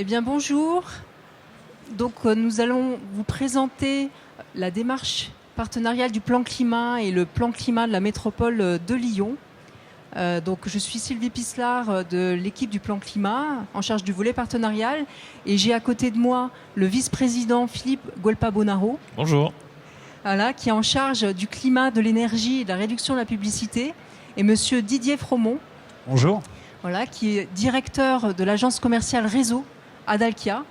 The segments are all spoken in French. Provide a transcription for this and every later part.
Eh bien, bonjour. Donc, nous allons vous présenter la démarche partenariale du plan climat et le plan climat de la métropole de Lyon. Donc, je suis Sylvie Pislard de l'équipe du plan climat en charge du volet partenarial et j'ai à côté de moi le vice-président Philippe Guelpa-Bonaro. Bonjour. Voilà, qui est en charge du climat, de l'énergie et de la réduction de la publicité, et monsieur Didier Fromont. Bonjour. Voilà, qui est directeur de l'agence commerciale Réseau à Dalkia.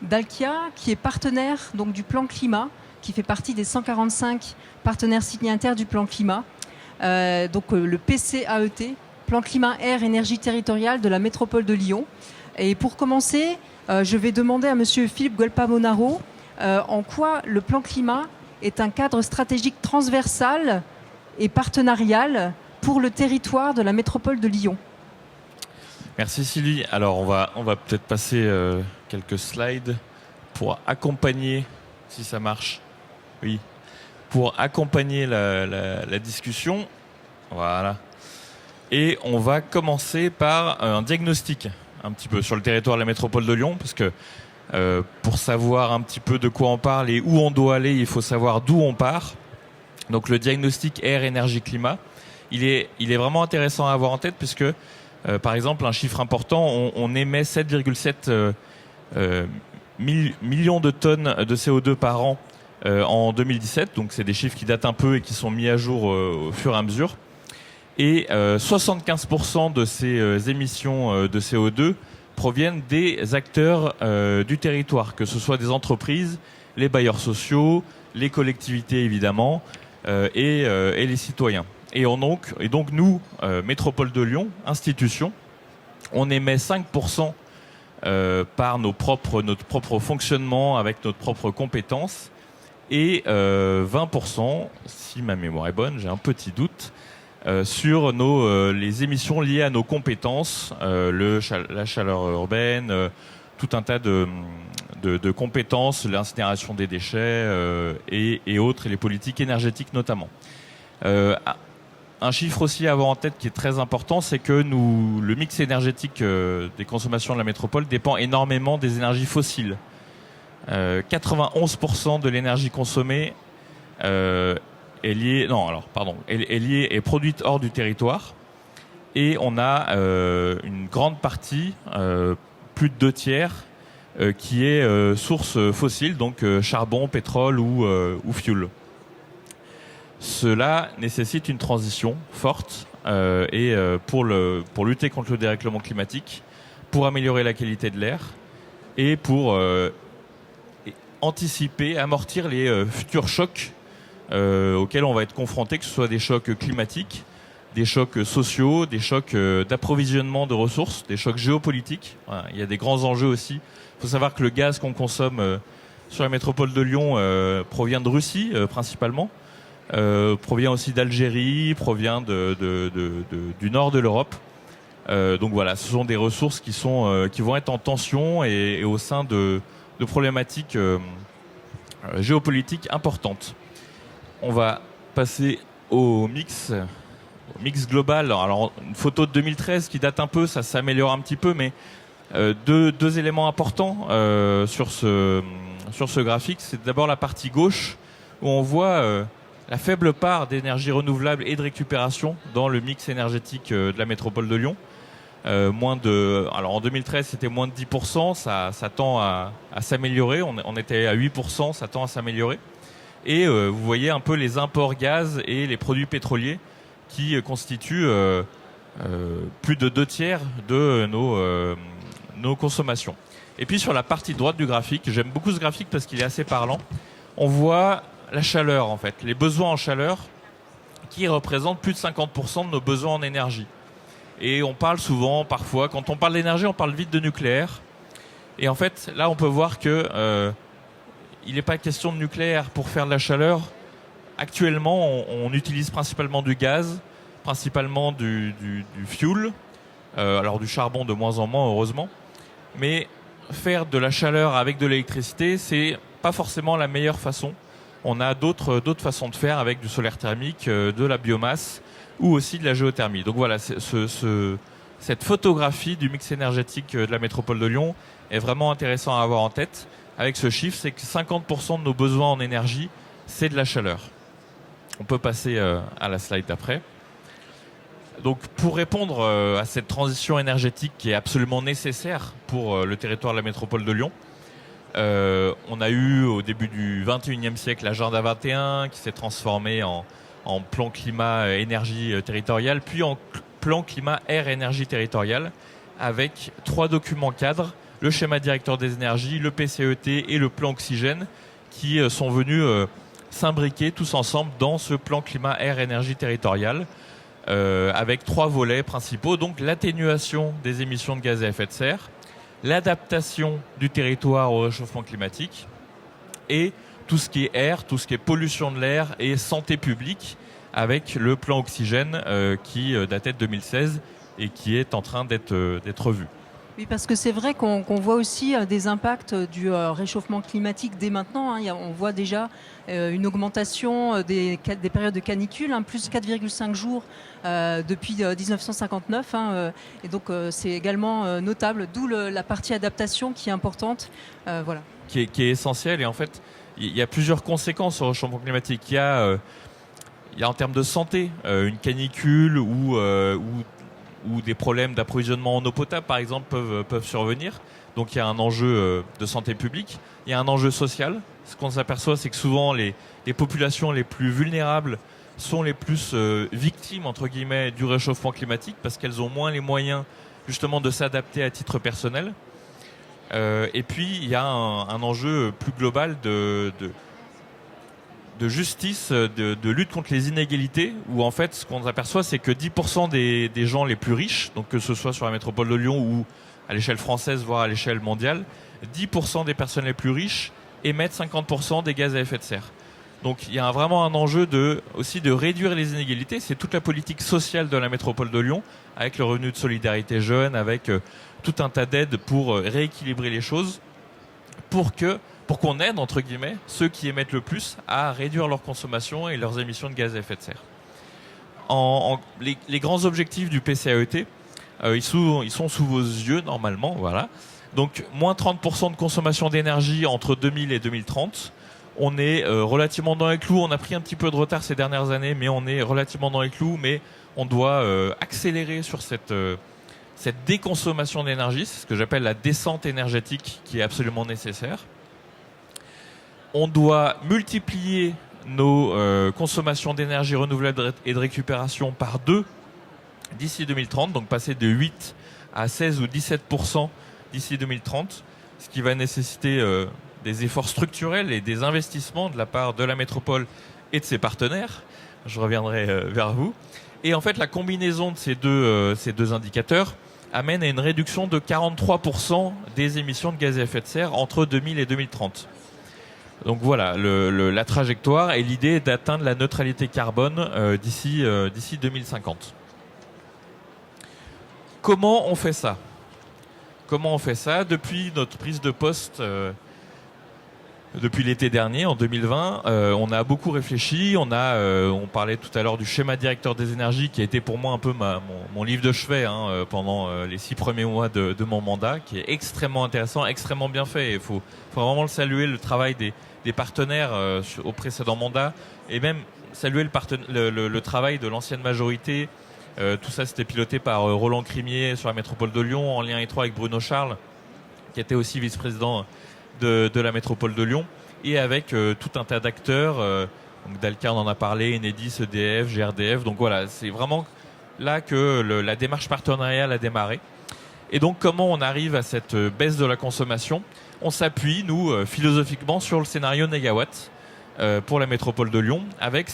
Dalkia, qui est partenaire donc, du plan climat, qui fait partie des 145 partenaires signataires du plan climat. Le PCAET, plan climat, air, énergie territoriale de la métropole de Lyon. Et pour commencer, je vais demander à monsieur Philippe Guelpa-Bonaro en quoi le plan climat est un cadre stratégique transversal et partenarial pour le territoire de la métropole de Lyon. Merci Sylvie. Alors on va peut-être passer quelques slides pour accompagner, si ça marche, oui, pour accompagner la discussion. Voilà. Et on va commencer par un diagnostic un petit peu sur le territoire de la métropole de Lyon, parce que pour savoir un petit peu de quoi on parle et où on doit aller, il faut savoir d'où on part. Donc le diagnostic air, énergie, climat, il est vraiment intéressant à avoir en tête puisque, par exemple, un chiffre important, on émet 7,7 millions de tonnes de CO2 par an en 2017. Donc c'est des chiffres qui datent un peu et qui sont mis à jour au fur et à mesure. Et 75% de ces émissions de CO2 proviennent des acteurs du territoire, que ce soit des entreprises, les bailleurs sociaux, les collectivités évidemment, et les citoyens. Et donc nous, Métropole de Lyon, institution, on émet 5% par notre propre fonctionnement, avec notre propre compétence, et 20%, si ma mémoire est bonne, j'ai un petit doute, sur les émissions liées à nos compétences, la chaleur urbaine, tout un tas de compétences, l'incinération des déchets et autres, et les politiques énergétiques notamment. Un chiffre aussi à avoir en tête qui est très important, c'est que le mix énergétique des consommations de la métropole dépend énormément des énergies fossiles. 91% de l'énergie consommée est liée et produite hors du territoire, et on a une grande partie, plus de 2/3, qui est source fossile, donc charbon, pétrole ou fioul. Cela nécessite une transition forte pour lutter contre le dérèglement climatique, pour améliorer la qualité de l'air et pour anticiper, amortir les futurs chocs auxquels on va être confronté, que ce soit des chocs climatiques, des chocs sociaux, des chocs d'approvisionnement de ressources, des chocs géopolitiques. Voilà, il y a des grands enjeux aussi. Il faut savoir que le gaz qu'on consomme sur la métropole de Lyon provient de Russie principalement, provient aussi d'Algérie, provient du nord de l'Europe. Donc voilà, ce sont des ressources qui vont être en tension et au sein de problématiques géopolitiques importantes. On va passer au mix global. Alors, une photo de 2013 qui date un peu, ça s'améliore un petit peu, mais deux éléments importants sur ce graphique. C'est d'abord la partie gauche où on voit la faible part d'énergie renouvelable et de récupération dans le mix énergétique de la métropole de Lyon. Alors en 2013 c'était moins de 10%, ça tend à s'améliorer, on était à 8%, ça tend à s'améliorer. Et vous voyez un peu les imports gaz et les produits pétroliers qui constituent plus de 2/3 de nos consommations. Et puis sur la partie droite du graphique, j'aime beaucoup ce graphique parce qu'il est assez parlant, on voit la chaleur en fait, les besoins en chaleur qui représentent plus de 50% de nos besoins en énergie. Et on parle souvent, parfois, quand on parle d'énergie, on parle vite de nucléaire. Et en fait, là, on peut voir que il n'est pas question de nucléaire pour faire de la chaleur. Actuellement, on utilise principalement du gaz, principalement du fioul, alors du charbon de moins en moins, heureusement. Mais faire de la chaleur avec de l'électricité, c'est pas forcément la meilleure façon. On a d'autres façons de faire avec du solaire thermique, de la biomasse ou aussi de la géothermie. Donc voilà, cette photographie du mix énergétique de la métropole de Lyon est vraiment intéressant à avoir en tête. Avec ce chiffre, c'est que 50% de nos besoins en énergie, c'est de la chaleur. On peut passer à la slide d'après. Donc, pour répondre à cette transition énergétique qui est absolument nécessaire pour le territoire de la métropole de Lyon, on a eu au début du 21e siècle l'agenda 21 qui s'est transformé en plan climat énergie territoriale, puis en plan climat air énergie territoriale, avec 3 documents cadres, le schéma directeur des énergies, le PCET et le plan oxygène, qui sont venus s'imbriquer tous ensemble dans ce plan climat air énergie territoriale, avec 3 volets principaux, donc l'atténuation des émissions de gaz à effet de serre, l'adaptation du territoire au réchauffement climatique et tout ce qui est air, tout ce qui est pollution de l'air et santé publique, avec le plan oxygène qui datait de 2016 et qui est en train d'être revu. Oui, parce que c'est vrai qu'on voit aussi des impacts du réchauffement climatique dès maintenant. On voit déjà une augmentation des périodes de canicule, plus 4,5 jours depuis 1959. Et donc c'est également notable, d'où la partie adaptation qui est importante. Voilà. Qui est essentielle. Et en fait, il y a plusieurs conséquences au réchauffement climatique. Il y a en termes de santé, une canicule ou des problèmes d'approvisionnement en eau potable, par exemple, peuvent survenir. Donc il y a un enjeu de santé publique. Il y a un enjeu social. Ce qu'on s'aperçoit, c'est que souvent les populations les plus vulnérables sont les plus victimes, entre guillemets, du réchauffement climatique parce qu'elles ont moins les moyens justement de s'adapter à titre personnel. Et puis il y a un enjeu plus global de justice, de lutte contre les inégalités, où en fait ce qu'on aperçoit, c'est que 10% des gens les plus riches, donc que ce soit sur la métropole de Lyon ou à l'échelle française, voire à l'échelle mondiale, 10% des personnes les plus riches émettent 50% des gaz à effet de serre. Donc il y a vraiment un enjeu aussi de réduire les inégalités. C'est toute la politique sociale de la métropole de Lyon, avec le revenu de solidarité jeune, avec tout un tas d'aides pour rééquilibrer les choses, pour qu'on aide, entre guillemets, ceux qui émettent le plus à réduire leur consommation et leurs émissions de gaz à effet de serre. Les grands objectifs du PCAET, ils sont sous vos yeux, normalement, voilà. Donc, moins 30% de consommation d'énergie entre 2000 et 2030. On est relativement dans les clous. On a pris un petit peu de retard ces dernières années, mais on est relativement dans les clous. Mais on doit accélérer sur cette déconsommation d'énergie. C'est ce que j'appelle la descente énergétique qui est absolument nécessaire. On doit multiplier nos consommations d'énergie renouvelable et de récupération par 2 d'ici 2030, donc passer de 8 à 16 ou 17% d'ici 2030, ce qui va nécessiter des efforts structurels et des investissements de la part de la métropole et de ses partenaires. Je reviendrai vers vous. Et en fait, la combinaison de ces deux indicateurs amène à une réduction de 43% des émissions de gaz à effet de serre entre 2000 et 2030. Donc voilà, la trajectoire et l'idée est d'atteindre la neutralité carbone d'ici 2050. Comment on fait ça ? Depuis notre prise de poste, depuis l'été dernier, en 2020, on a beaucoup réfléchi. On parlait tout à l'heure du schéma directeur des énergies qui a été pour moi un peu mon livre de chevet pendant les 6 premiers mois de mon mandat, qui est extrêmement intéressant, extrêmement bien fait. Il faut vraiment le saluer, le travail des partenaires au précédent mandat, et même saluer le travail de l'ancienne majorité. Tout ça, c'était piloté par Roland Crimier sur la métropole de Lyon, en lien étroit avec Bruno Charles, qui était aussi vice-président de la métropole de Lyon, et avec tout un tas d'acteurs. Donc Dalcar en a parlé, Enedis, EDF, GRDF. Donc voilà, c'est vraiment là que la démarche partenariale a démarré. Et donc comment on arrive à cette baisse de la consommation ? On s'appuie, nous, philosophiquement, sur le scénario négawatt pour la métropole de Lyon, avec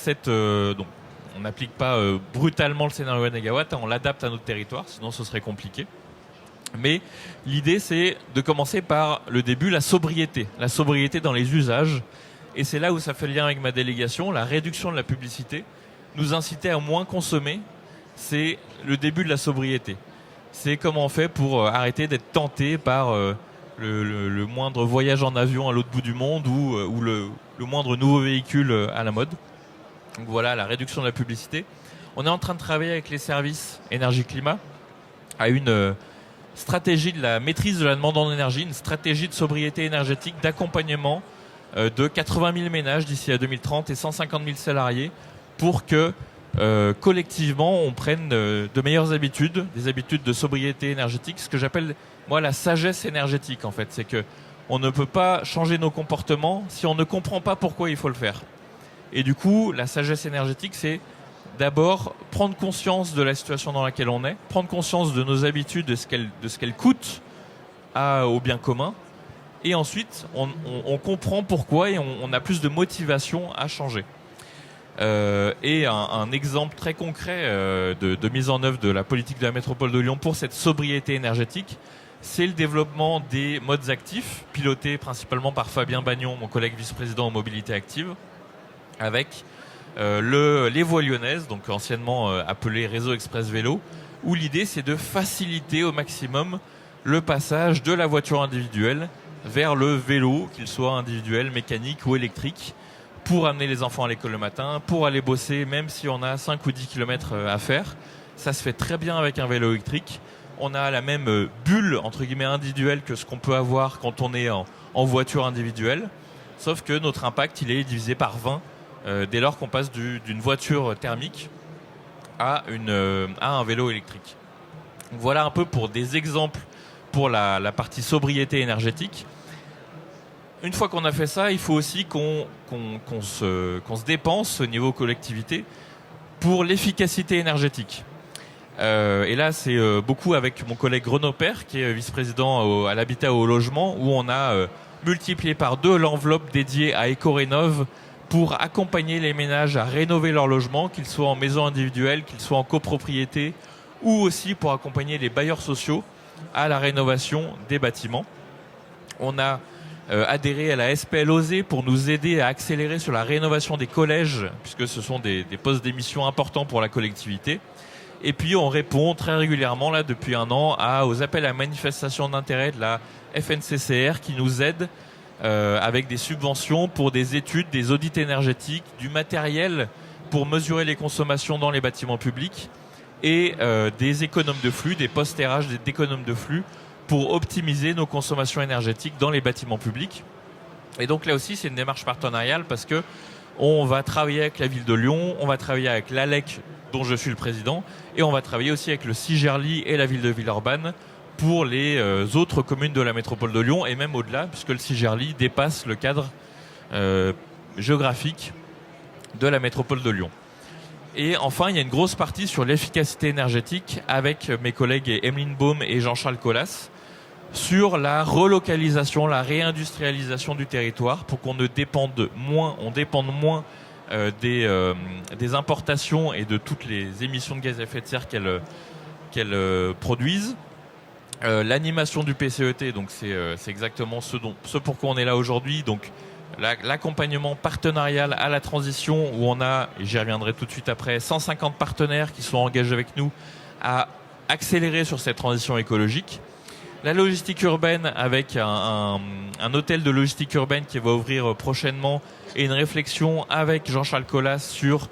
donc, on n'applique pas brutalement le scénario négawatt, on l'adapte à notre territoire, sinon ce serait compliqué. Mais l'idée, c'est de commencer par le début, la sobriété dans les usages. Et c'est là où ça fait le lien avec ma délégation, la réduction de la publicité. Nous inciter à moins consommer, c'est le début de la sobriété. C'est comment on fait pour arrêter d'être tenté par le moindre voyage en avion à l'autre bout du monde ou le moindre nouveau véhicule à la mode. Donc voilà, la réduction de la publicité. On est en train de travailler avec les services énergie-climat à une stratégie de la maîtrise de la demande en énergie, une stratégie de sobriété énergétique, d'accompagnement de 80 000 ménages d'ici à 2030 et 150 000 salariés pour que collectivement on prenne de meilleures habitudes, des habitudes de sobriété énergétique, ce que j'appelle moi la sagesse énergétique en fait. C'est que on ne peut pas changer nos comportements si on ne comprend pas pourquoi il faut le faire. Et du coup, la sagesse énergétique, c'est d'abord prendre conscience de la situation dans laquelle on est, prendre conscience de nos habitudes, de ce qu'elles coûtent au bien commun, et ensuite on comprend pourquoi et on a plus de motivation à changer. Et un exemple très concret de mise en œuvre de la politique de la métropole de Lyon pour cette sobriété énergétique, c'est le développement des modes actifs, pilotés principalement par Fabien Bagnon, mon collègue vice-président en mobilité active, avec les voies lyonnaises, donc anciennement appelées Réseau Express Vélo, où l'idée c'est de faciliter au maximum le passage de la voiture individuelle vers le vélo, qu'il soit individuel, mécanique ou électrique, pour amener les enfants à l'école le matin, pour aller bosser, même si on a 5 ou 10 km à faire. Ça se fait très bien avec un vélo électrique. On a la même bulle, entre guillemets, individuelle que ce qu'on peut avoir quand on est en voiture individuelle. Sauf que notre impact, il est divisé par 20 dès lors qu'on passe d'une voiture thermique à un vélo électrique. Donc voilà un peu pour des exemples pour la partie sobriété énergétique. Une fois qu'on a fait ça, il faut aussi qu'on se dépense au niveau collectivité pour l'efficacité énergétique. Et là, c'est beaucoup avec mon collègue Renaud Père, qui est vice-président à l'habitat et au logement, où on a multiplié par 2 l'enveloppe dédiée à Écorénov pour accompagner les ménages à rénover leur logement, qu'ils soient en maison individuelle, qu'ils soient en copropriété, ou aussi pour accompagner les bailleurs sociaux à la rénovation des bâtiments. On a adhéré à la SPL OSE pour nous aider à accélérer sur la rénovation des collèges, puisque ce sont des postes d'émission importants pour la collectivité. Et puis on répond très régulièrement, là depuis 1 an, aux appels à manifestation d'intérêt de la FNCCR qui nous aide avec des subventions pour des études, des audits énergétiques, du matériel pour mesurer les consommations dans les bâtiments publics et des économes de flux, des postes RH d'économes de flux pour optimiser nos consommations énergétiques dans les bâtiments publics. Et donc là aussi, c'est une démarche partenariale parce que on va travailler avec la ville de Lyon, on va travailler avec l'ALEC dont je suis le président, et on va travailler aussi avec le CIGERLI et la ville de Villeurbanne pour les autres communes de la métropole de Lyon, et même au-delà, puisque le CIGERLI dépasse le cadre géographique de la métropole de Lyon. Et enfin, il y a une grosse partie sur l'efficacité énergétique avec mes collègues Emeline Baume et Jean-Charles Collas sur la relocalisation, la réindustrialisation du territoire pour qu'on dépende moins des importations et de toutes les émissions de gaz à effet de serre qu'elles produisent. L'animation du PCET, donc c'est exactement ce pourquoi on est là aujourd'hui. Donc l'accompagnement partenarial à la transition où on a, et j'y reviendrai tout de suite après, 150 partenaires qui sont engagés avec nous à accélérer sur cette transition écologique. La logistique urbaine avec un hôtel de logistique urbaine qui va ouvrir prochainement et une réflexion avec Jean-Charles Collas sur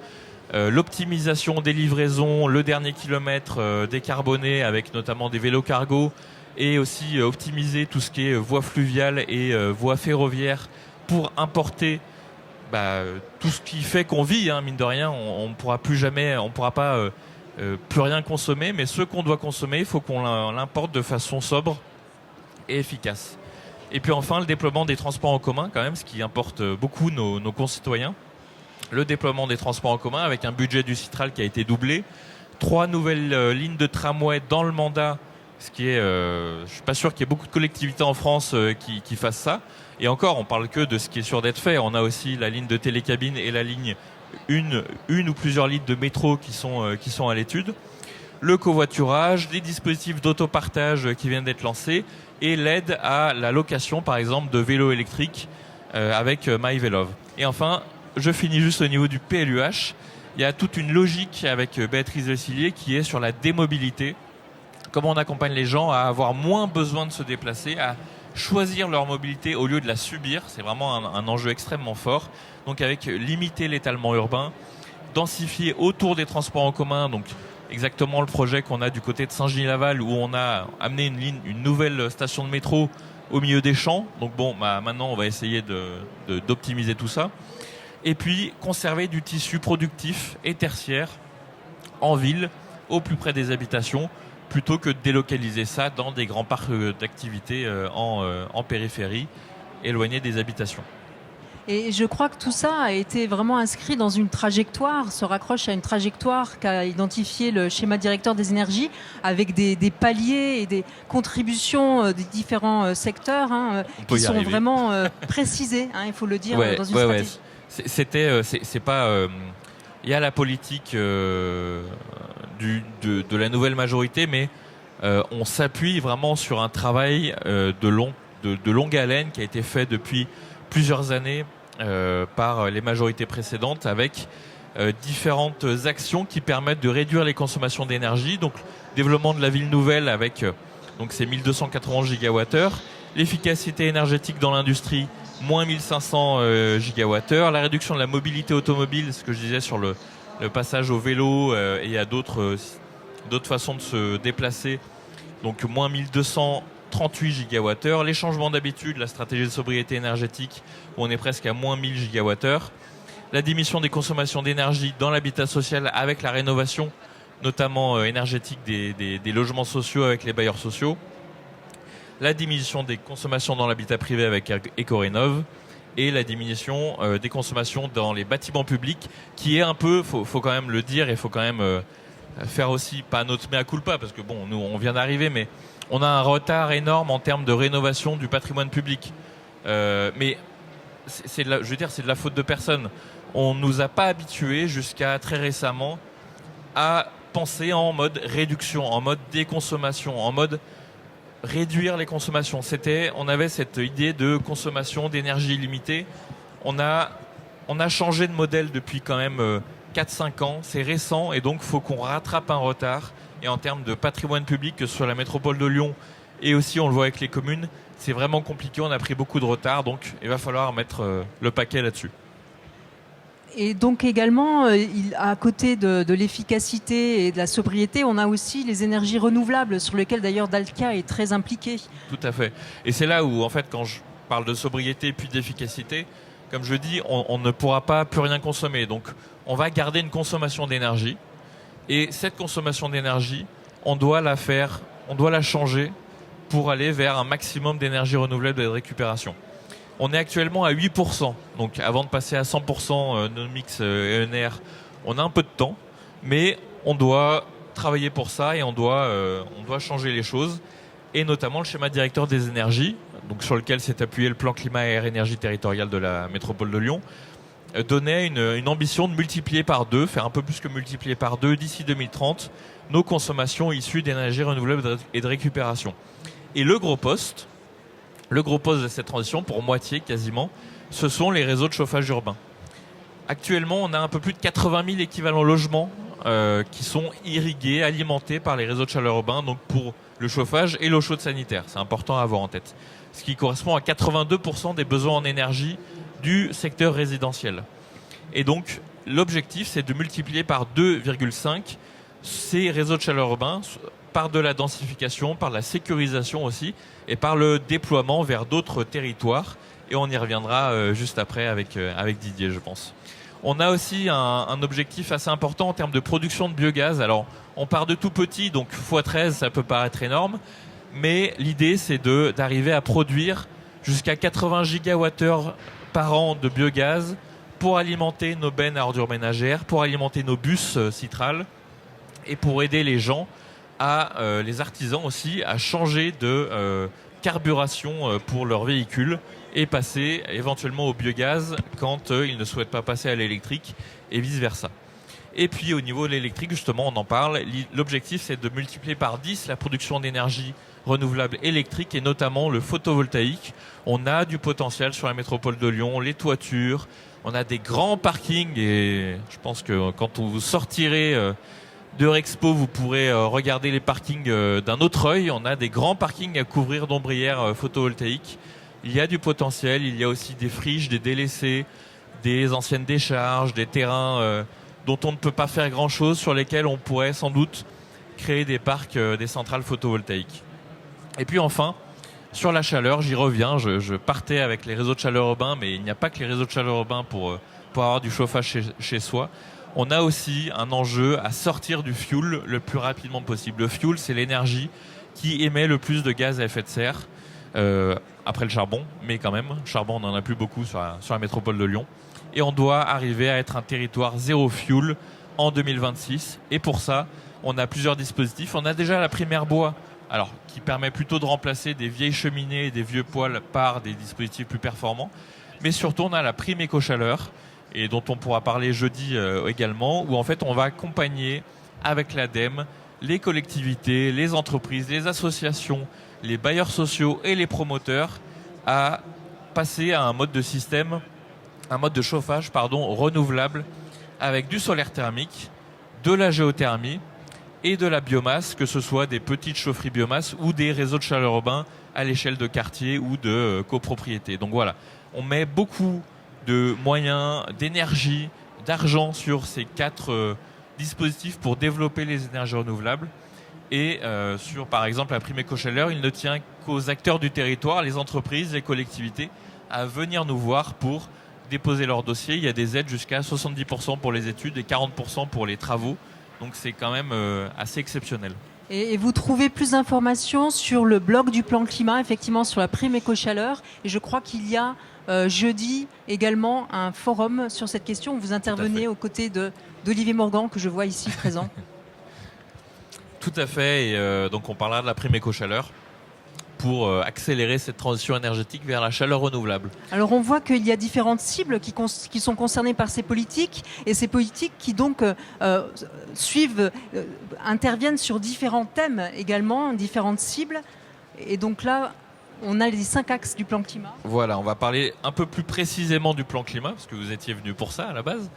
l'optimisation des livraisons, le dernier kilomètre décarboné avec notamment des vélos cargo et aussi optimiser tout ce qui est voie fluviale et voie ferroviaire pour importer tout ce qui fait qu'on vit, mine de rien. On ne pourra plus jamais, on ne pourra pas plus rien consommer, mais ce qu'on doit consommer, il faut qu'on l'importe de façon sobre et efficace. Et puis enfin, le déploiement des transports en commun, quand même, ce qui importe beaucoup nos concitoyens. Le déploiement des transports en commun avec un budget du Citral qui a été doublé, 3 nouvelles lignes de tramway dans le mandat, ce qui est, je suis pas sûr qu'il y ait beaucoup de collectivités en France qui fassent ça. Et encore, on parle que de ce qui est sûr d'être fait. On a aussi la ligne de télécabine et la ligne une ou plusieurs lignes de métro qui sont à l'étude. Le covoiturage, les dispositifs d'autopartage qui viennent d'être lancés et l'aide à la location, par exemple, de vélos électriques avec MyVelov. Et enfin, je finis juste au niveau du PLUH. Il y a toute une logique avec Béatrice Vessilier qui est sur la démobilité. Comment on accompagne les gens à avoir moins besoin de se déplacer, à choisir leur mobilité au lieu de la subir. C'est vraiment un enjeu extrêmement fort. Donc avec limiter l'étalement urbain, densifier autour des transports en commun, donc exactement le projet qu'on a du côté de Saint-Genis-Laval, où on a amené une nouvelle station de métro au milieu des champs. Donc bon, maintenant on va essayer d'optimiser tout ça. Et puis conserver du tissu productif et tertiaire en ville, au plus près des habitations, plutôt que de délocaliser ça dans des grands parcs d'activités en périphérie, éloignés des habitations. Et je crois que tout ça a été vraiment inscrit dans une trajectoire, se raccroche à une trajectoire qu'a identifié le schéma directeur des énergies, avec des paliers et des contributions des différents secteurs qui sont vraiment précisés, il faut le dire, dans une stratégie. C'est pas... Il y a la politique de la nouvelle majorité, mais on s'appuie vraiment sur un travail de longue haleine qui a été fait depuis plusieurs années par les majorités précédentes, avec différentes actions qui permettent de réduire les consommations d'énergie. Donc, développement de la ville nouvelle avec donc ces 1280 gigawattheures, l'efficacité énergétique dans l'industrie, moins 1500 gigawattheures, la réduction de la mobilité automobile, ce que je disais sur le passage au vélo et à d'autres façons de se déplacer, donc moins 1238 gigawattheures, les changements d'habitude, la stratégie de sobriété énergétique, où on est presque à moins 1000 gigawattheures, la diminution des consommations d'énergie dans l'habitat social avec la rénovation, notamment énergétique des logements sociaux avec les bailleurs sociaux, la diminution des consommations dans l'habitat privé avec Ecorénov, et la diminution des consommations dans les bâtiments publics, qui est un peu, faut quand même le dire, et faut quand même faire aussi, pas notre mea culpa, parce que bon, nous on vient d'arriver, mais on a un retard énorme en termes de rénovation du patrimoine public. Mais c'est de la faute de personne. On nous a pas habitués jusqu'à très récemment à penser en mode réduction, en mode déconsommation, en mode réduire les consommations. On avait cette idée de consommation d'énergie illimitée. On a changé de modèle depuis quand même 4-5 ans. C'est récent et donc faut qu'on rattrape un retard. Et en termes de patrimoine public, que ce soit la métropole de Lyon et aussi on le voit avec les communes, c'est vraiment compliqué. On a pris beaucoup de retard, donc il va falloir mettre le paquet là-dessus. Et donc également, à côté de l'efficacité et de la sobriété, on a aussi les énergies renouvelables, sur lesquelles d'ailleurs Dalkia est très impliqué. Tout à fait. Et c'est là où, en fait, quand je parle de sobriété puis d'efficacité, comme je dis, on ne pourra pas plus rien consommer. Donc, on va garder une consommation d'énergie. Et cette consommation d'énergie, on doit la changer pour aller vers un maximum d'énergie renouvelable et de récupération. On est actuellement à 8%. Donc avant de passer à 100% nos mix ENR, on a un peu de temps, mais on doit travailler pour ça et on doit changer les choses. Et notamment le schéma directeur des énergies, donc sur lequel s'est appuyé le plan climat et air énergie territorial de la métropole de Lyon, donnait une ambition de multiplier par 2, faire un peu plus que multiplier par 2 d'ici 2030, nos consommations issues d'énergie renouvelable et de récupération. Et le gros poste de cette transition, pour moitié quasiment, ce sont les réseaux de chauffage urbain. Actuellement, on a un peu plus de 80 000 équivalents logements qui sont irrigués, alimentés par les réseaux de chaleur urbain, donc pour le chauffage et l'eau chaude sanitaire. C'est important à avoir en tête. Ce qui correspond à 82% des besoins en énergie du secteur résidentiel. Et donc, l'objectif, c'est de multiplier par 2,5 ces réseaux de chaleur urbain par de la densification, par la sécurisation aussi, et par le déploiement vers d'autres territoires. Et on y reviendra juste après avec Didier, je pense. On a aussi un objectif assez important en termes de production de biogaz. Alors, on part de tout petit, donc x13, ça peut paraître énorme, mais l'idée, c'est d'arriver à produire jusqu'à 80 gigawattheures par an de biogaz pour alimenter nos bennes à ordures ménagères, pour alimenter nos bus Citral, et pour aider les gens, les artisans aussi, à changer de carburation pour leur véhicule et passer éventuellement au biogaz quand ils ne souhaitent pas passer à l'électrique et vice-versa. Et puis au niveau de l'électrique, justement, on en parle. L'objectif, c'est de multiplier par 10 la production d'énergie renouvelable électrique et notamment le photovoltaïque. On a du potentiel sur la métropole de Lyon, les toitures, on a des grands parkings et je pense que quand vous sortirez d'Eurexpo, vous pourrez regarder les parkings d'un autre œil. On a des grands parkings à couvrir d'ombrières photovoltaïques. Il y a du potentiel, il y a aussi des friches, des délaissés, des anciennes décharges, des terrains dont on ne peut pas faire grand-chose, sur lesquels on pourrait sans doute créer des parcs, des centrales photovoltaïques. Et puis enfin, sur la chaleur, j'y reviens, je partais avec les réseaux de chaleur urbains, mais il n'y a pas que les réseaux de chaleur urbains pour avoir du chauffage chez soi. On a aussi un enjeu à sortir du fioul le plus rapidement possible. Le fioul, c'est l'énergie qui émet le plus de gaz à effet de serre, après le charbon, mais quand même, le charbon, on n'en a plus beaucoup sur la métropole de Lyon. Et on doit arriver à être un territoire zéro fioul en 2026. Et pour ça, on a plusieurs dispositifs. On a déjà la primaire bois, alors qui permet plutôt de remplacer des vieilles cheminées et des vieux poêles par des dispositifs plus performants. Mais surtout, on a la prime éco-chaleur, et dont on pourra parler jeudi également, où en fait on va accompagner avec l'ADEME les collectivités, les entreprises, les associations, les bailleurs sociaux et les promoteurs à passer à un mode de chauffage renouvelable avec du solaire thermique, de la géothermie et de la biomasse, que ce soit des petites chaufferies biomasse ou des réseaux de chaleur urbains à l'échelle de quartier ou de copropriété. Donc voilà, on met beaucoup de moyens, d'énergie, d'argent sur ces 4 dispositifs pour développer les énergies renouvelables. Et sur, par exemple, la prime éco-chaleur, il ne tient qu'aux acteurs du territoire, les entreprises, les collectivités, à venir nous voir pour déposer leur dossier. Il y a des aides jusqu'à 70% pour les études et 40% pour les travaux. Donc c'est quand même assez exceptionnel. Et vous trouvez plus d'informations sur le blog du plan climat, effectivement sur la prime éco-chaleur. Et je crois qu'il y a jeudi également un forum sur cette question où vous intervenez aux côtés d'Olivier Morgan, que je vois ici présent. Tout à fait. Et donc on parlera de la prime éco-chaleur pour accélérer cette transition énergétique vers la chaleur renouvelable. Alors on voit qu'il y a différentes cibles qui sont concernées par ces politiques, et ces politiques qui donc interviennent sur différents thèmes également, différentes cibles. Et donc là, on a les 5 axes du plan climat. Voilà, on va parler un peu plus précisément du plan climat, parce que vous étiez venu pour ça à la base.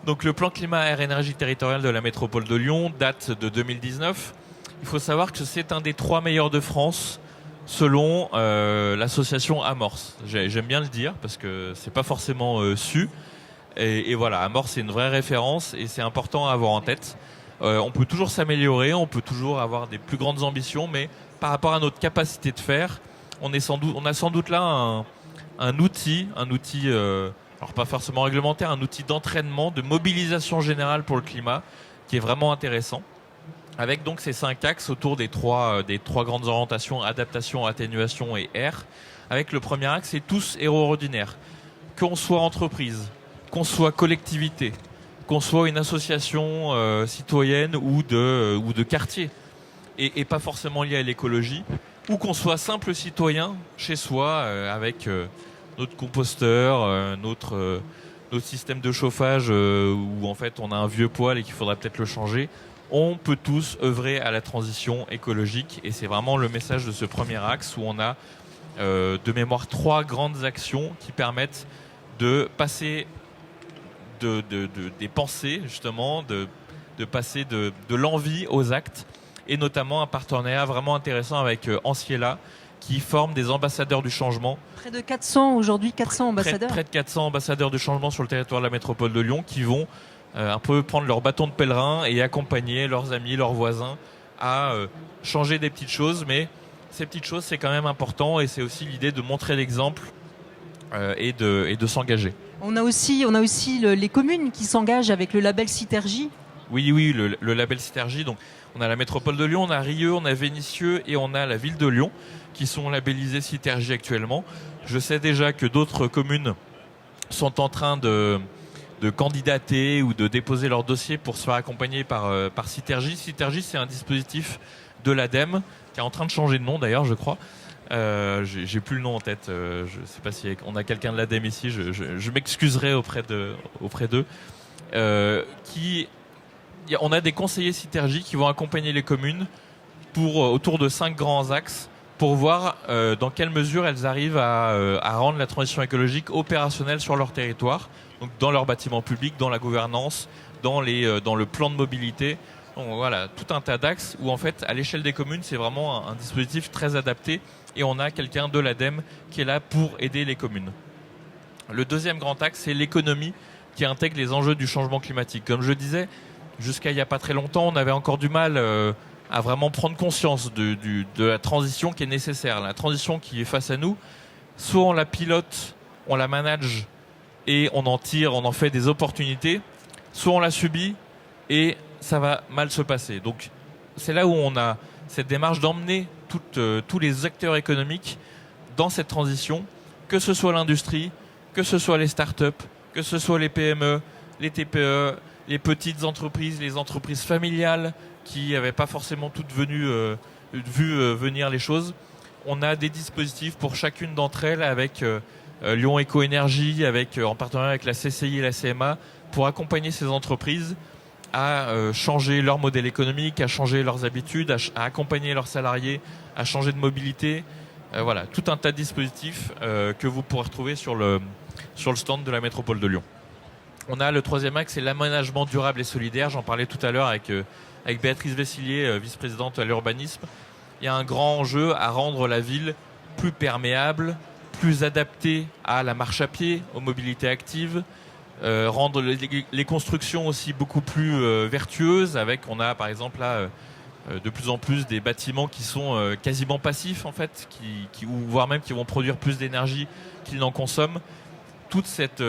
Donc le plan climat air énergie territoriale de la métropole de Lyon date de 2019. Il faut savoir que c'est un des 3 meilleurs de France, selon l'association Amorce. J'aime bien le dire parce que c'est pas forcément su. Et voilà, Amorce c'est une vraie référence et c'est important à avoir en tête. On peut toujours s'améliorer, on peut toujours avoir des plus grandes ambitions, mais par rapport à notre capacité de faire, on a sans doute là un outil, alors pas forcément réglementaire, un outil d'entraînement, de mobilisation générale pour le climat, qui est vraiment intéressant. Avec donc ces 5 axes autour des trois grandes orientations, adaptation, atténuation et air. Avec le premier axe, c'est tous héros ordinaires. Qu'on soit entreprise, qu'on soit collectivité, qu'on soit une association citoyenne ou de quartier, et pas forcément lié à l'écologie, ou qu'on soit simple citoyen chez soi avec notre composteur, notre système de chauffage où en fait on a un vieux poêle et qu'il faudra peut-être le changer. On peut tous œuvrer à la transition écologique et c'est vraiment le message de ce premier axe où on a de mémoire 3 grandes actions qui permettent de passer des pensées justement, de passer de l'envie aux actes, et notamment un partenariat vraiment intéressant avec Anciela qui forme des ambassadeurs du changement. Près de 400 aujourd'hui, 400 ambassadeurs. Près de 400 ambassadeurs du changement sur le territoire de la métropole de Lyon qui vont un peu prendre leur bâton de pèlerin et accompagner leurs amis, leurs voisins à changer des petites choses. Mais ces petites choses, c'est quand même important et c'est aussi l'idée de montrer l'exemple et de s'engager. On a aussi les communes qui s'engagent avec le label Citergie. Oui, le label Citergie. Donc, on a la métropole de Lyon, on a Rieux, on a Vénissieux et on a la ville de Lyon qui sont labellisés Citergie actuellement. Je sais déjà que d'autres communes sont en train de candidater ou de déposer leur dossier pour se faire accompagner par Citergie. Citergie, c'est un dispositif de l'ADEME qui est en train de changer de nom d'ailleurs, je crois. J'ai plus le nom en tête. Je sais pas si on a quelqu'un de l'ADEME ici. Je m'excuserai auprès d'eux. On a des conseillers Citergie qui vont accompagner les communes autour de 5 grands axes pour voir dans quelle mesure elles arrivent à rendre la transition écologique opérationnelle sur leur territoire, donc dans leurs bâtiments publics, dans la gouvernance, dans le plan de mobilité. Donc voilà, tout un tas d'axes où en fait, à l'échelle des communes, c'est vraiment un dispositif très adapté et on a quelqu'un de l'ADEME qui est là pour aider les communes. Le deuxième grand axe, c'est l'économie qui intègre les enjeux du changement climatique. Comme je disais, jusqu'à il n'y a pas très longtemps, on avait encore du mal à vraiment prendre conscience de la transition qui est nécessaire, la transition qui est face à nous. Soit on la pilote, on la manage et on en tire, on en fait des opportunités, soit on la subit et ça va mal se passer. Donc c'est là où on a cette démarche d'emmener tous les acteurs économiques dans cette transition, que ce soit l'industrie, que ce soit les startups, que ce soit les PME, les TPE, les petites entreprises, les entreprises familiales qui n'avaient pas forcément toutes vu venir les choses. On a des dispositifs pour chacune d'entre elles avec Lyon Éco-Énergie, en partenariat avec la CCI et la CMA, pour accompagner ces entreprises à changer leur modèle économique, à changer leurs habitudes, à accompagner leurs salariés, à changer de mobilité. Voilà, tout un tas de dispositifs que vous pourrez retrouver sur le stand de la métropole de Lyon. On a le troisième axe, c'est l'aménagement durable et solidaire. J'en parlais tout à l'heure avec Béatrice Vessillier, vice-présidente à l'urbanisme. Il y a un grand enjeu à rendre la ville plus perméable, plus adaptée à la marche à pied, aux mobilités actives, rendre les constructions aussi beaucoup plus vertueuses. On a par exemple là de plus en plus des bâtiments qui sont quasiment passifs en fait, ou voire même qui vont produire plus d'énergie qu'ils n'en consomment. Toute cette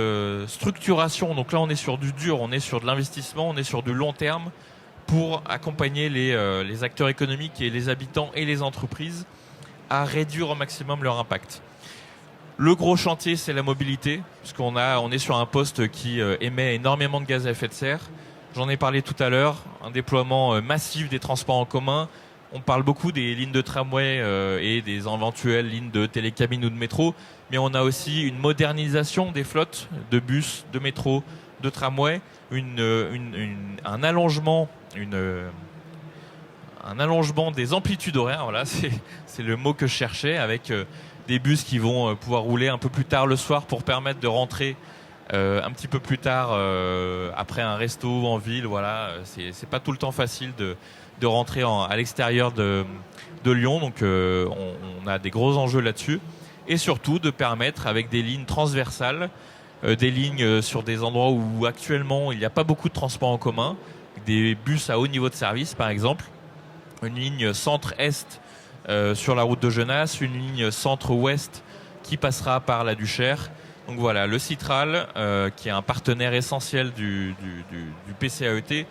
structuration, donc là on est sur du dur, on est sur de l'investissement, on est sur du long terme pour accompagner les acteurs économiques et les habitants et les entreprises à réduire au maximum leur impact. Le gros chantier, c'est la mobilité, parce on est sur un poste qui émet énormément de gaz à effet de serre. J'en ai parlé tout à l'heure, un déploiement massif des transports en commun. On parle beaucoup des lignes de tramway et des éventuelles lignes de télécabine ou de métro, mais on a aussi une modernisation des flottes de bus, de métro, de tramway, un allongement des amplitudes horaires. Voilà, c'est le mot que je cherchais, avec des bus qui vont pouvoir rouler un peu plus tard le soir pour permettre de rentrer un petit peu plus tard après un resto en ville. Voilà, c'est pas tout le temps facile de rentrer à l'extérieur de Lyon, donc on a des gros enjeux là-dessus, et surtout de permettre avec des lignes transversales, des lignes sur des endroits où actuellement il n'y a pas beaucoup de transports en commun, des bus à haut niveau de service par exemple, une ligne centre-est sur la route de Genasse, une ligne centre-ouest qui passera par la Duchère. Donc voilà, le Citral, qui est un partenaire essentiel du PCAET,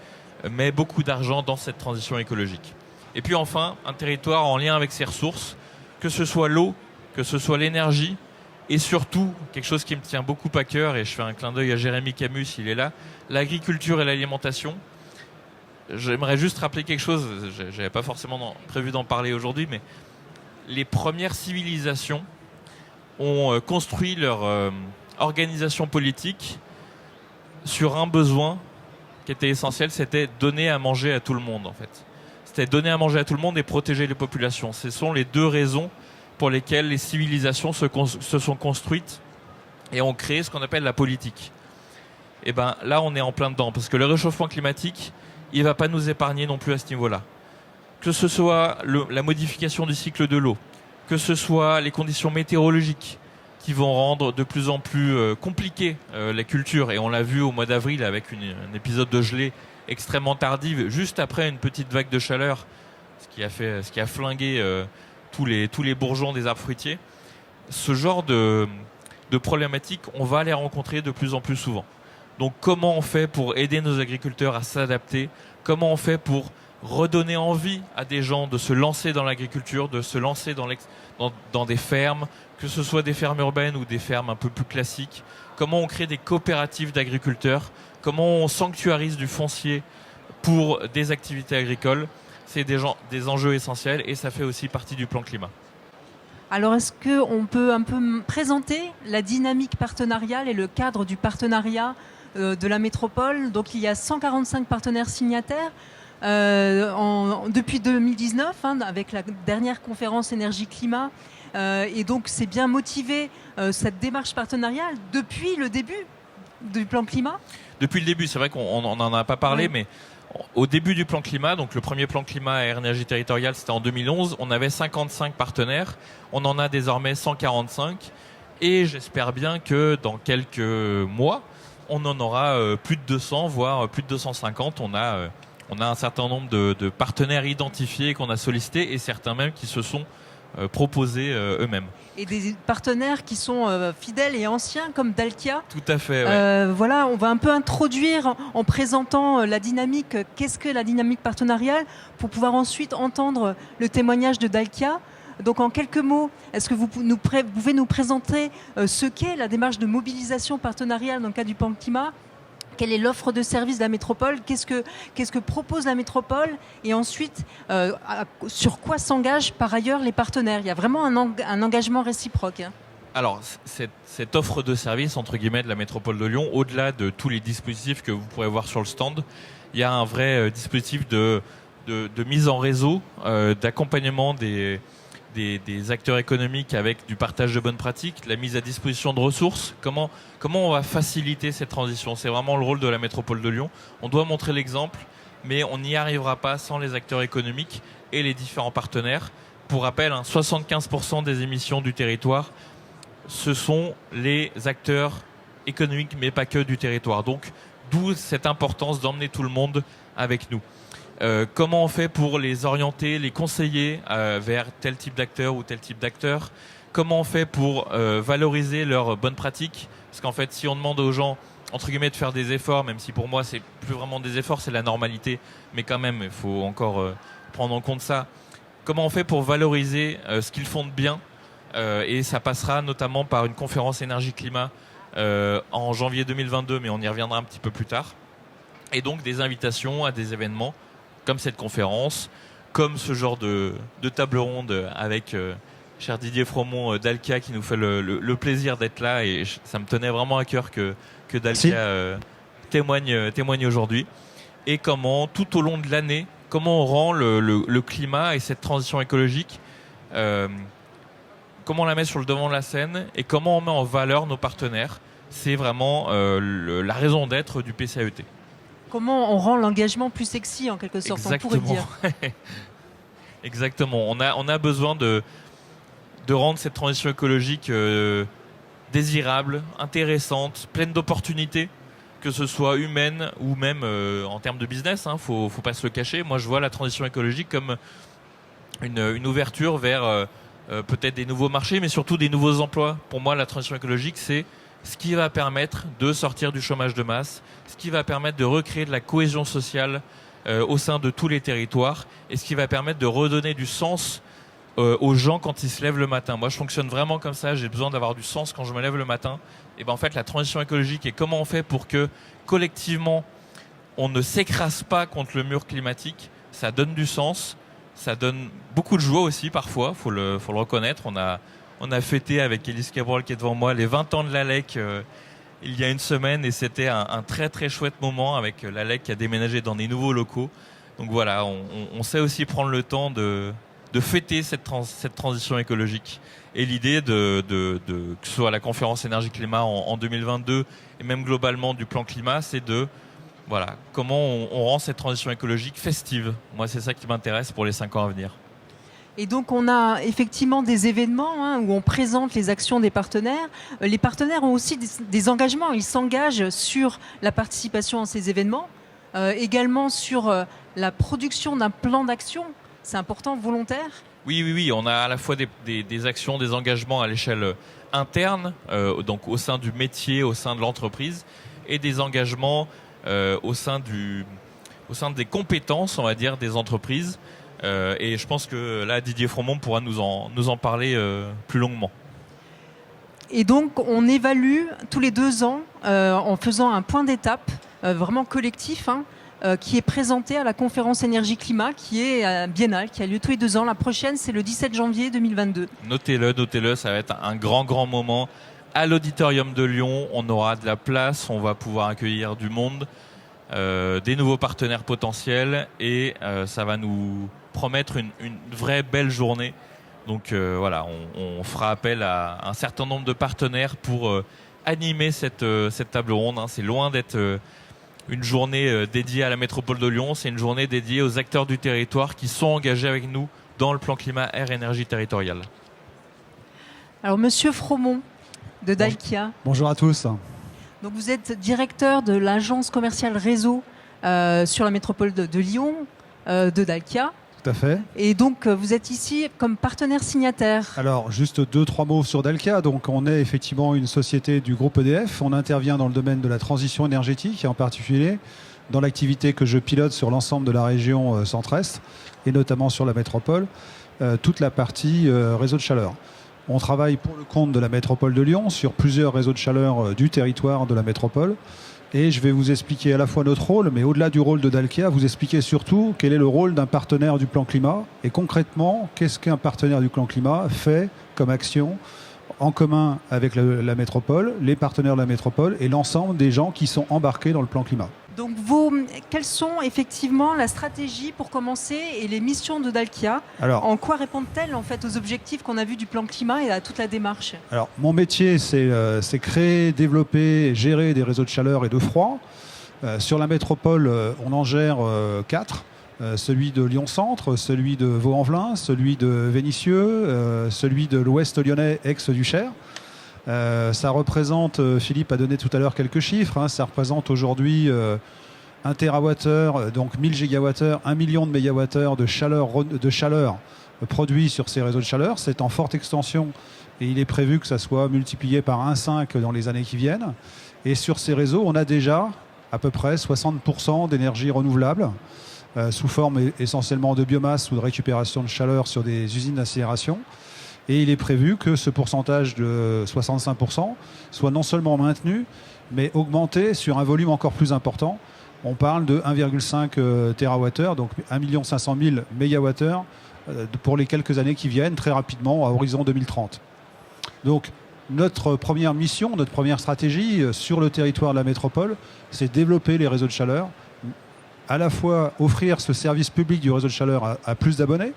met beaucoup d'argent dans cette transition écologique. Et puis enfin, un territoire en lien avec ses ressources, que ce soit l'eau, que ce soit l'énergie, et surtout, quelque chose qui me tient beaucoup à cœur, et je fais un clin d'œil à Jérémy Camus, il est là, l'agriculture et l'alimentation. J'aimerais juste rappeler quelque chose, j'avais pas forcément prévu d'en parler aujourd'hui, mais les premières civilisations ont construit leur organisation politique sur un besoin qui était essentiel, c'était donner à manger à tout le monde en fait. C'était donner à manger à tout le monde et protéger les populations. Ce sont les deux raisons pour lesquelles les civilisations se sont construites et ont créé ce qu'on appelle la politique. Et ben là on est en plein dedans, parce que le réchauffement climatique, il va pas nous épargner non plus à ce niveau-là. Que ce soit la modification du cycle de l'eau, que ce soit les conditions météorologiques qui vont rendre de plus en plus compliqué la culture. Et on l'a vu au mois d'avril avec un épisode de gelée extrêmement tardive, juste après une petite vague de chaleur, ce qui a flingué tous les bourgeons des arbres fruitiers. Ce genre de problématiques, on va les rencontrer de plus en plus souvent. Donc comment on fait pour aider nos agriculteurs à s'adapter? Comment on fait pour redonner envie à des gens de se lancer dans l'agriculture, de se lancer dans des fermes, que ce soit des fermes urbaines ou des fermes un peu plus classiques? Comment on crée des coopératives d'agriculteurs? Comment on sanctuarise du foncier pour des activités agricoles? C'est des enjeux essentiels, et ça fait aussi partie du plan climat. Alors, est-ce qu'on peut un peu présenter la dynamique partenariale et le cadre du partenariat de la métropole? Donc, il y a 145 partenaires signataires depuis 2019, avec la dernière conférence énergie-climat. Et donc, c'est bien motivé cette démarche partenariale depuis le début du plan climat? Depuis le début, c'est vrai qu'on n'en a pas parlé, oui. Mais au début du plan climat, donc le premier plan climat et énergie territoriale, c'était en 2011, on avait 55 partenaires, on en a désormais 145, et j'espère bien que dans quelques mois, on en aura plus de 200, voire plus de 250. On a un certain nombre de partenaires identifiés qu'on a sollicités et certains même qui se sont proposés eux-mêmes. Et des partenaires qui sont fidèles et anciens comme Dalkia. Tout à fait, ouais. Voilà, on va un peu introduire en présentant la dynamique, qu'est-ce que la dynamique partenariale, pour pouvoir ensuite entendre le témoignage de Dalkia. Donc en quelques mots, est-ce que vous pouvez nous présenter ce qu'est la démarche de mobilisation partenariale dans le cadre du plan climat ? Quelle est l'offre de service de la métropole ? Qu'est-ce que propose la métropole ? Et ensuite, sur quoi s'engagent par ailleurs les partenaires ? Il y a vraiment un engagement réciproque. Alors, cette offre de service, entre guillemets, de la métropole de Lyon, au-delà de tous les dispositifs que vous pourrez voir sur le stand, il y a un vrai dispositif de mise en réseau, d'accompagnement des acteurs économiques avec du partage de bonnes pratiques, la mise à disposition de ressources. Comment on va faciliter cette transition ? C'est vraiment le rôle de la métropole de Lyon. On doit montrer l'exemple, mais on n'y arrivera pas sans les acteurs économiques et les différents partenaires. Pour rappel, 75% des émissions du territoire, ce sont les acteurs économiques, mais pas que du territoire. Donc, d'où cette importance d'emmener tout le monde avec nous. Comment on fait pour les orienter, les conseiller vers tel type d'acteur ou tel type d'acteur ? Comment on fait pour valoriser leurs bonnes pratiques ? Parce qu'en fait, si on demande aux gens, entre guillemets, de faire des efforts, même si pour moi, c'est plus vraiment des efforts, c'est la normalité, mais quand même, il faut encore prendre en compte ça. Comment on fait pour valoriser ce qu'ils font de bien ? Et ça passera notamment par une conférence énergie-climat en janvier 2022, mais on y reviendra un petit peu plus tard. Et donc, des invitations à des événements comme cette conférence, comme ce genre de table ronde avec cher Didier Fromont Dalkia qui nous fait le plaisir d'être là, et ça me tenait vraiment à cœur que Dalkia témoigne aujourd'hui. Et comment, tout au long de l'année, comment on rend le climat et cette transition écologique, comment on la met sur le devant de la scène et comment on met en valeur nos partenaires. C'est vraiment la raison d'être du PCAET. Comment on rend l'engagement plus sexy, en quelque sorte, exactement. on pourrait dire. Exactement. On a besoin de rendre cette transition écologique désirable, intéressante, pleine d'opportunités, que ce soit humaine ou même en termes de business. Faut pas se le cacher. Moi, je vois la transition écologique comme une ouverture vers peut-être des nouveaux marchés, mais surtout des nouveaux emplois. Pour moi, la transition écologique, c'est ce qui va permettre de sortir du chômage de masse, ce qui va permettre de recréer de la cohésion sociale au sein de tous les territoires, et ce qui va permettre de redonner du sens aux gens quand ils se lèvent le matin. Moi, je fonctionne vraiment comme ça, j'ai besoin d'avoir du sens quand je me lève le matin. Et ben en fait, la transition écologique, et comment on fait pour que collectivement, on ne s'écrase pas contre le mur climatique, ça donne du sens, ça donne beaucoup de joie aussi parfois, faut le reconnaître. On a fêté avec Élise Cabral qui est devant moi les 20 ans de l'ALEC il y a une semaine, et c'était un très très chouette moment avec l'ALEC qui a déménagé dans des nouveaux locaux. Donc voilà, on sait aussi prendre le temps de fêter cette transition écologique. Et l'idée que ce soit la conférence énergie-climat en 2022 et même globalement du plan climat, c'est comment on rend cette transition écologique festive. Moi, c'est ça qui m'intéresse pour les 5 ans à venir. Et donc, on a effectivement des événements où on présente les actions des partenaires. Les partenaires ont aussi des engagements. Ils s'engagent sur la participation à ces événements, également sur la production d'un plan d'action. C'est important, volontaire. Oui. On a à la fois des actions, des engagements à l'échelle interne, donc au sein du métier, au sein de l'entreprise, et des engagements au sein des compétences, on va dire, des entreprises. Et je pense que là, Didier Fromont pourra nous en parler plus longuement. Et donc, on évalue tous les 2 ans en faisant un point d'étape vraiment collectif, qui est présenté à la conférence énergie-climat, qui est biennale, qui a lieu tous les 2 ans. La prochaine, c'est le 17 janvier 2022. Notez-le, ça va être un grand moment. À l'auditorium de Lyon, on aura de la place, on va pouvoir accueillir du monde, des nouveaux partenaires potentiels, et ça va nous promettre une vraie belle journée. Donc on fera appel à un certain nombre de partenaires pour animer cette table ronde. C'est loin d'être une journée dédiée à la métropole de Lyon, c'est une journée dédiée aux acteurs du territoire qui sont engagés avec nous dans le plan climat air énergie territorial. Alors, Monsieur Fromont de Dalkia. Bonjour à tous. Donc vous êtes directeur de l'agence commerciale réseau sur la métropole de Lyon, de Dalkia. Tout à fait. Et donc vous êtes ici comme partenaire signataire. Alors juste 2-3 mots sur Dalkia. Donc on est effectivement une société du groupe EDF. On intervient dans le domaine de la transition énergétique et en particulier dans l'activité que je pilote sur l'ensemble de la région centre-est et notamment sur la métropole, toute la partie réseau de chaleur. On travaille pour le compte de la métropole de Lyon sur plusieurs réseaux de chaleur du territoire de la métropole. Et je vais vous expliquer à la fois notre rôle, mais au-delà du rôle de Dalkia, vous expliquer surtout quel est le rôle d'un partenaire du plan climat. Et concrètement, qu'est-ce qu'un partenaire du plan climat fait comme action en commun avec la métropole, les partenaires de la métropole et l'ensemble des gens qui sont embarqués dans le plan climat. Donc, quelles sont effectivement la stratégie pour commencer et les missions de Dalkia? Alors, en quoi répondent-elles en fait aux objectifs qu'on a vus du plan climat et à toute la démarche? Alors, mon métier, c'est créer, développer, gérer des réseaux de chaleur et de froid. Sur la métropole, on en gère 4. Celui de Lyon-Centre, celui de Vaux-en-Velin, celui de Vénissieux, celui de l'Ouest lyonnais, ex-Duchère. Ça représente, Philippe a donné tout à l'heure quelques chiffres, ça représente aujourd'hui 1 TWh, donc 1000 GWh, 1 million de mégawattheures de chaleur produits sur ces réseaux de chaleur. C'est en forte extension et il est prévu que ça soit multiplié par 1,5 dans les années qui viennent. Et sur ces réseaux, on a déjà à peu près 60% d'énergie renouvelable, sous forme essentiellement de biomasse ou de récupération de chaleur sur des usines d'incinération. Et il est prévu que ce pourcentage de 65% soit non seulement maintenu, mais augmenté sur un volume encore plus important. On parle de 1,5 TWh, donc 1 500 000 mégawattheures pour les quelques années qui viennent, très rapidement, à horizon 2030. Donc, notre première mission, notre première stratégie sur le territoire de la métropole, c'est développer les réseaux de chaleur, à la fois offrir ce service public du réseau de chaleur à plus d'abonnés,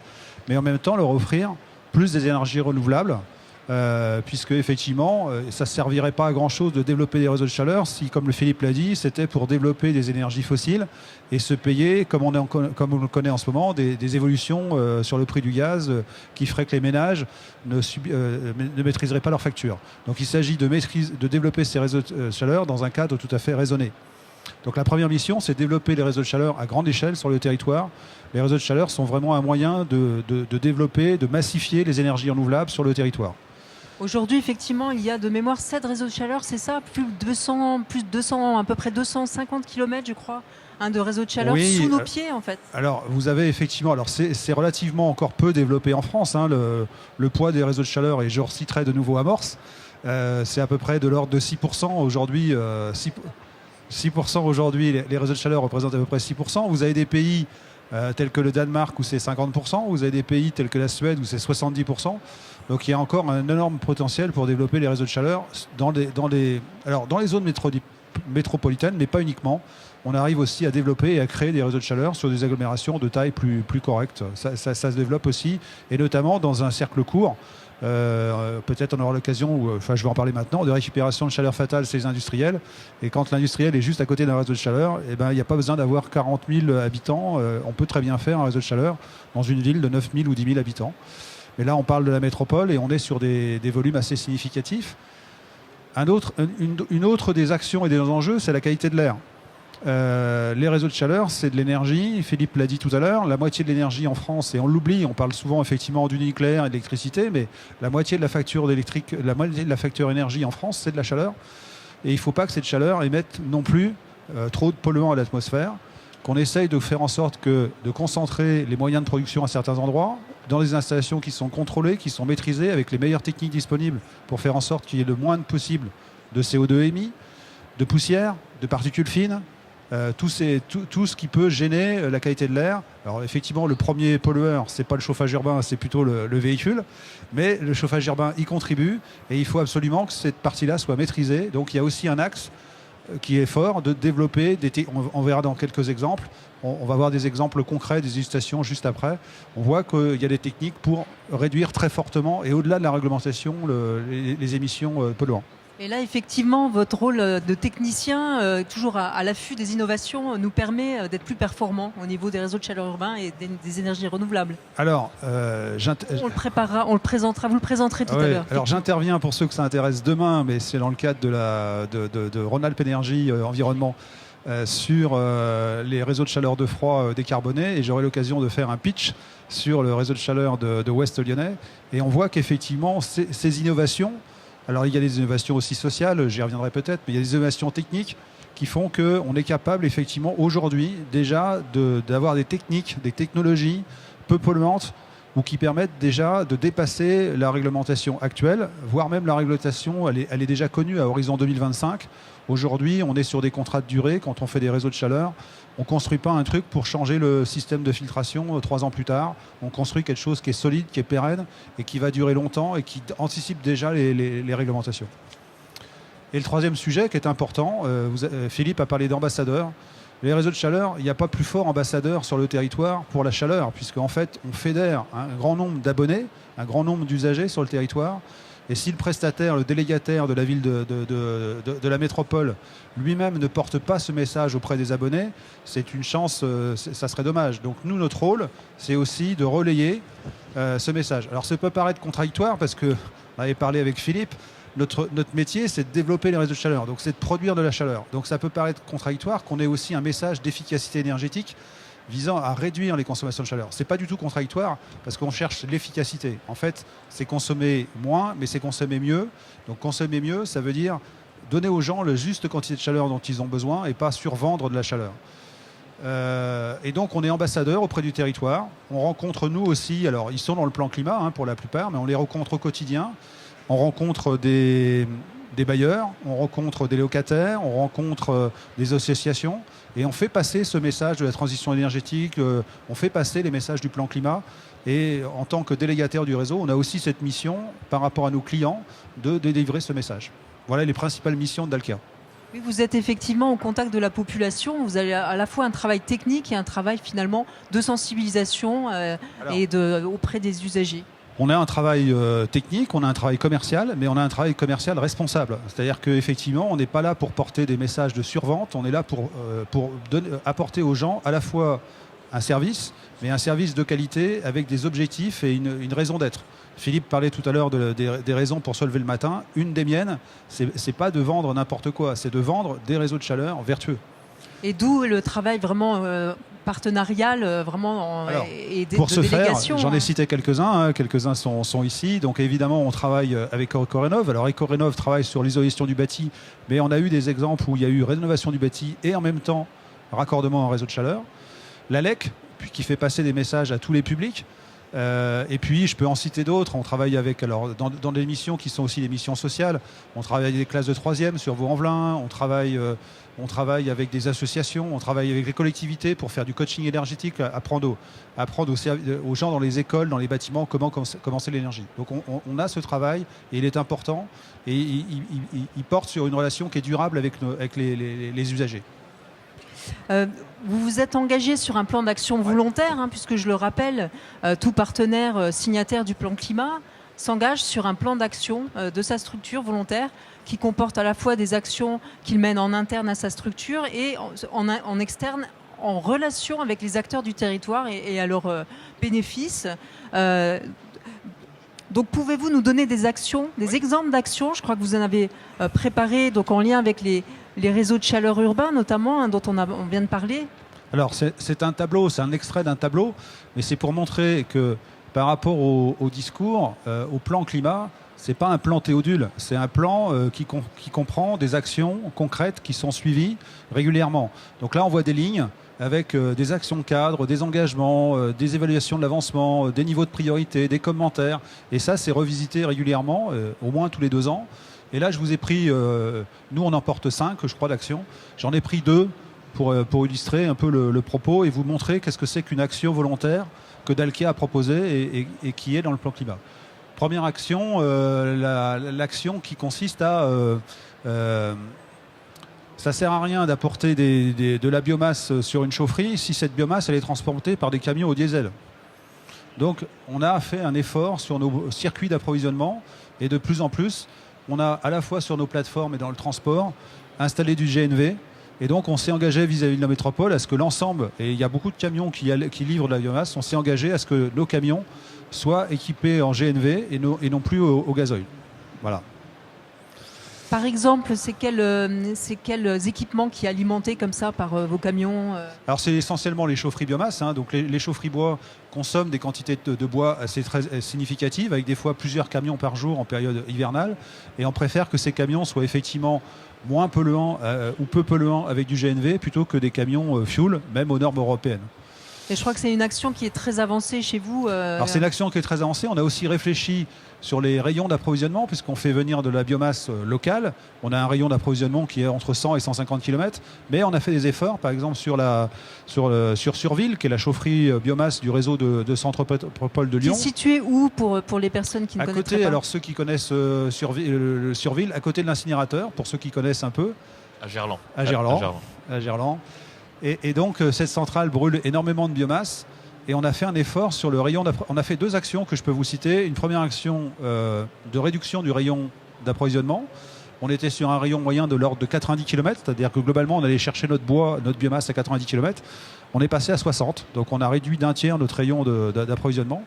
mais en même temps leur offrir plus des énergies renouvelables, puisque effectivement, ça ne servirait pas à grand-chose de développer des réseaux de chaleur si, comme le Philippe l'a dit, c'était pour développer des énergies fossiles et se payer, comme on le connaît en ce moment, des évolutions sur le prix du gaz qui feraient que les ménages ne maîtriseraient pas leurs factures. Donc il s'agit de développer ces réseaux de chaleur dans un cadre tout à fait raisonné. Donc la première mission, c'est développer les réseaux de chaleur à grande échelle sur le territoire. Les réseaux de chaleur sont vraiment un moyen de développer, de massifier les énergies renouvelables sur le territoire. Aujourd'hui, effectivement, il y a de mémoire 7 réseaux de chaleur, c'est ça? Plus de 200, à peu près 250 km, je crois, de réseaux de chaleur sous nos pieds, en fait. Alors, vous avez effectivement... Alors, c'est relativement encore peu développé en France, le poids des réseaux de chaleur, et je reciterai de nouveau Amorce, c'est à peu près de l'ordre de 6% aujourd'hui. 6% aujourd'hui, les réseaux de chaleur représentent à peu près 6%. Vous avez des pays tels que le Danemark où c'est 50%. Vous avez des pays tels que la Suède où c'est 70%. Donc il y a encore un énorme potentiel pour développer les réseaux de chaleur dans les zones métropolitaines, mais pas uniquement. On arrive aussi à développer et à créer des réseaux de chaleur sur des agglomérations de taille plus correcte. Ça se développe aussi, et notamment dans un cercle court. Peut-être on aura l'occasion, je vais en parler maintenant, de récupération de chaleur fatale chez les industriels. Et quand l'industriel est juste à côté d'un réseau de chaleur, il n'y a pas besoin d'avoir 40 000 habitants. On peut très bien faire un réseau de chaleur dans une ville de 9 000 ou 10 000 habitants. Mais là, on parle de la métropole et on est sur des volumes assez significatifs. Une autre des actions et des enjeux, c'est la qualité de l'air. Les réseaux de chaleur, c'est de l'énergie. Philippe l'a dit tout à l'heure, la moitié de l'énergie en France, et on l'oublie, on parle souvent effectivement du nucléaire et de l'électricité, mais la moitié de la facture électrique, la moitié de la facture énergie en France, c'est de la chaleur. Et il ne faut pas que cette chaleur émette non plus trop de polluants à l'atmosphère, qu'on essaye de faire en sorte de concentrer les moyens de production à certains endroits, dans des installations qui sont contrôlées, qui sont maîtrisées, avec les meilleures techniques disponibles pour faire en sorte qu'il y ait le moins possible de CO2 émis, de poussière, de particules fines, tout ce qui peut gêner la qualité de l'air. Alors effectivement, le premier pollueur, c'est pas le chauffage urbain, c'est plutôt le véhicule, mais le chauffage urbain y contribue, et il faut absolument que cette partie-là soit maîtrisée. Donc il y a aussi un axe qui est fort de développer, on verra dans quelques exemples, on va voir des exemples concrets, des illustrations juste après. On voit qu'il y a des techniques pour réduire très fortement et au-delà de la réglementation les émissions polluantes. Et là, effectivement, votre rôle de technicien, toujours à l'affût des innovations, nous permet d'être plus performant au niveau des réseaux de chaleur urbains et des énergies renouvelables. Alors, on le présentera, vous le présenterez tout à l'heure. Alors j'interviens pour ceux que ça intéresse demain, mais c'est dans le cadre de Rhône-Alpes Énergie Environnement sur les réseaux de chaleur de froid décarbonés, et j'aurai l'occasion de faire un pitch sur le réseau de chaleur de Ouest Lyonnais. Et on voit qu'effectivement, ces innovations, alors il y a des innovations aussi sociales, j'y reviendrai peut-être, mais il y a des innovations techniques qui font qu'on est capable effectivement aujourd'hui déjà d'avoir des techniques, des technologies peu polluantes ou qui permettent déjà de dépasser la réglementation actuelle, voire même la réglementation, elle est déjà connue à horizon 2025. Aujourd'hui, on est sur des contrats de durée. Quand on fait des réseaux de chaleur, on ne construit pas un truc pour changer le système de filtration 3 ans plus tard. On construit quelque chose qui est solide, qui est pérenne et qui va durer longtemps et qui anticipe déjà les réglementations. Et le troisième sujet qui est important, Philippe a parlé d'ambassadeurs. Les réseaux de chaleur, il n'y a pas plus fort ambassadeur sur le territoire pour la chaleur, puisqu'en fait, on fédère un grand nombre d'abonnés, un grand nombre d'usagers sur le territoire. Et si le prestataire, le délégataire de la ville de la métropole, lui-même ne porte pas ce message auprès des abonnés, c'est une chance, ça serait dommage. Donc nous, notre rôle, c'est aussi de relayer ce message. Alors ça peut paraître contradictoire, parce qu'on avait parlé avec Philippe, notre métier, c'est de développer les réseaux de chaleur, donc c'est de produire de la chaleur. Donc ça peut paraître contradictoire qu'on ait aussi un message d'efficacité énergétique visant à réduire les consommations de chaleur. Ce n'est pas du tout contradictoire, parce qu'on cherche l'efficacité. En fait, c'est consommer moins, mais c'est consommer mieux. Donc consommer mieux, ça veut dire donner aux gens la juste quantité de chaleur dont ils ont besoin et pas survendre de la chaleur. Et donc on est ambassadeur auprès du territoire. On rencontre nous aussi, alors ils sont dans le plan climat pour la plupart, mais on les rencontre au quotidien. On rencontre des bailleurs, on rencontre des locataires, on rencontre des associations et on fait passer ce message de la transition énergétique, on fait passer les messages du plan climat. Et en tant que délégataire du réseau, on a aussi cette mission par rapport à nos clients de délivrer ce message. Voilà les principales missions de Dalkia. Oui, vous êtes effectivement au contact de la population, vous avez à la fois un travail technique et un travail finalement de sensibilisation auprès des usagers. On a un travail technique, on a un travail commercial, mais on a un travail commercial responsable. C'est-à-dire qu'effectivement, on n'est pas là pour porter des messages de survente, on est là pour apporter aux gens à la fois un service, mais un service de qualité avec des objectifs et une raison d'être. Philippe parlait tout à l'heure des raisons pour se lever le matin. Une des miennes, c'est pas de vendre n'importe quoi, c'est de vendre des réseaux de chaleur vertueux. Et d'où le travail vraiment partenarial, et pour de ce délégation. Faire, j'en ai cité quelques-uns, quelques-uns sont ici. Donc évidemment, on travaille avec Ecorénov. Alors Ecorénov travaille sur l'isolation du bâti, mais on a eu des exemples où il y a eu rénovation du bâti et en même temps raccordement en réseau de chaleur. L'ALEC, qui fait passer des messages à tous les publics. Et puis, je peux en citer d'autres. On travaille avec, dans des missions qui sont aussi des missions sociales. On travaille avec des classes de 3e sur Vaux-en-Velin. On travaille avec des associations. On travaille avec les collectivités pour faire du coaching énergétique, apprendre aux gens dans les écoles, dans les bâtiments, comment commencer l'énergie. Donc, on a ce travail et il est important. Et il porte sur une relation qui est durable avec les usagers. Vous vous êtes engagé sur un plan d'action volontaire, puisque je le rappelle, tout partenaire signataire du plan climat s'engage sur un plan d'action de sa structure volontaire qui comporte à la fois des actions qu'il mène en interne à sa structure et en externe en relation avec les acteurs du territoire et à leurs bénéfices. Donc pouvez-vous nous donner des actions, des exemples d'actions? Je crois que vous en avez préparé donc en lien avec les réseaux de chaleur urbains notamment, dont on vient de parler. Alors c'est un tableau, c'est un extrait d'un tableau, mais c'est pour montrer que par rapport au discours, au plan climat, c'est pas un plan Théodule, c'est un plan qui comprend des actions concrètes qui sont suivies régulièrement. Donc là on voit des lignes avec des actions cadres, des engagements, des évaluations de l'avancement, des niveaux de priorité, des commentaires. Et ça, c'est revisité régulièrement, au moins tous les 2 ans. Et là, je vous ai pris, nous on en porte 5, je crois, d'actions. J'en ai pris 2 pour illustrer un peu le propos et vous montrer qu'est-ce que c'est qu'une action volontaire que Dalkia a proposée et qui est dans le plan climat. Première action, l'action qui consiste à... ça ne sert à rien d'apporter de la biomasse sur une chaufferie si cette biomasse elle est transportée par des camions au diesel. Donc on a fait un effort sur nos circuits d'approvisionnement et de plus en plus on a à la fois sur nos plateformes et dans le transport installé du GNV. Et donc on s'est engagé vis-à-vis de la métropole à ce que l'ensemble, et il y a beaucoup de camions qui livrent de la biomasse, on s'est engagé à ce que nos camions soient équipés en GNV et non plus au gazoil. Voilà. Par exemple, c'est quels équipements qui alimentés comme ça par vos camions Alors c'est essentiellement les chaufferies biomasse. Donc les chaufferies bois consomment des quantités de bois assez très significatives, avec des fois plusieurs camions par jour en période hivernale. Et on préfère que ces camions soient effectivement moins polluants ou peu polluants avec du GNV plutôt que des camions fuel, même aux normes européennes. Et je crois que c'est une action qui est très avancée chez vous. Alors c'est une action qui est très avancée. On a aussi réfléchi sur les rayons d'approvisionnement, puisqu'on fait venir de la biomasse locale. On a un rayon d'approvisionnement qui est entre 100 et 150 km, mais on a fait des efforts, par exemple sur Surville, qui est la chaufferie biomasse du réseau de Centropole de Lyon. Qui est située où pour les personnes qui ne connaissent pas? Alors ceux qui connaissent Surville, à côté de l'incinérateur, pour ceux qui connaissent un peu. À Gerland. À Gerland. Et donc cette centrale brûle énormément de biomasse. Et on a fait un effort sur le rayon on a fait 2 actions que je peux vous citer. Une première action de réduction du rayon d'approvisionnement. On était sur un rayon moyen de l'ordre de 90 km, c'est-à-dire que globalement on allait chercher notre biomasse à 90 km. On est passé à 60, donc on a réduit d'un tiers notre rayon d'approvisionnement.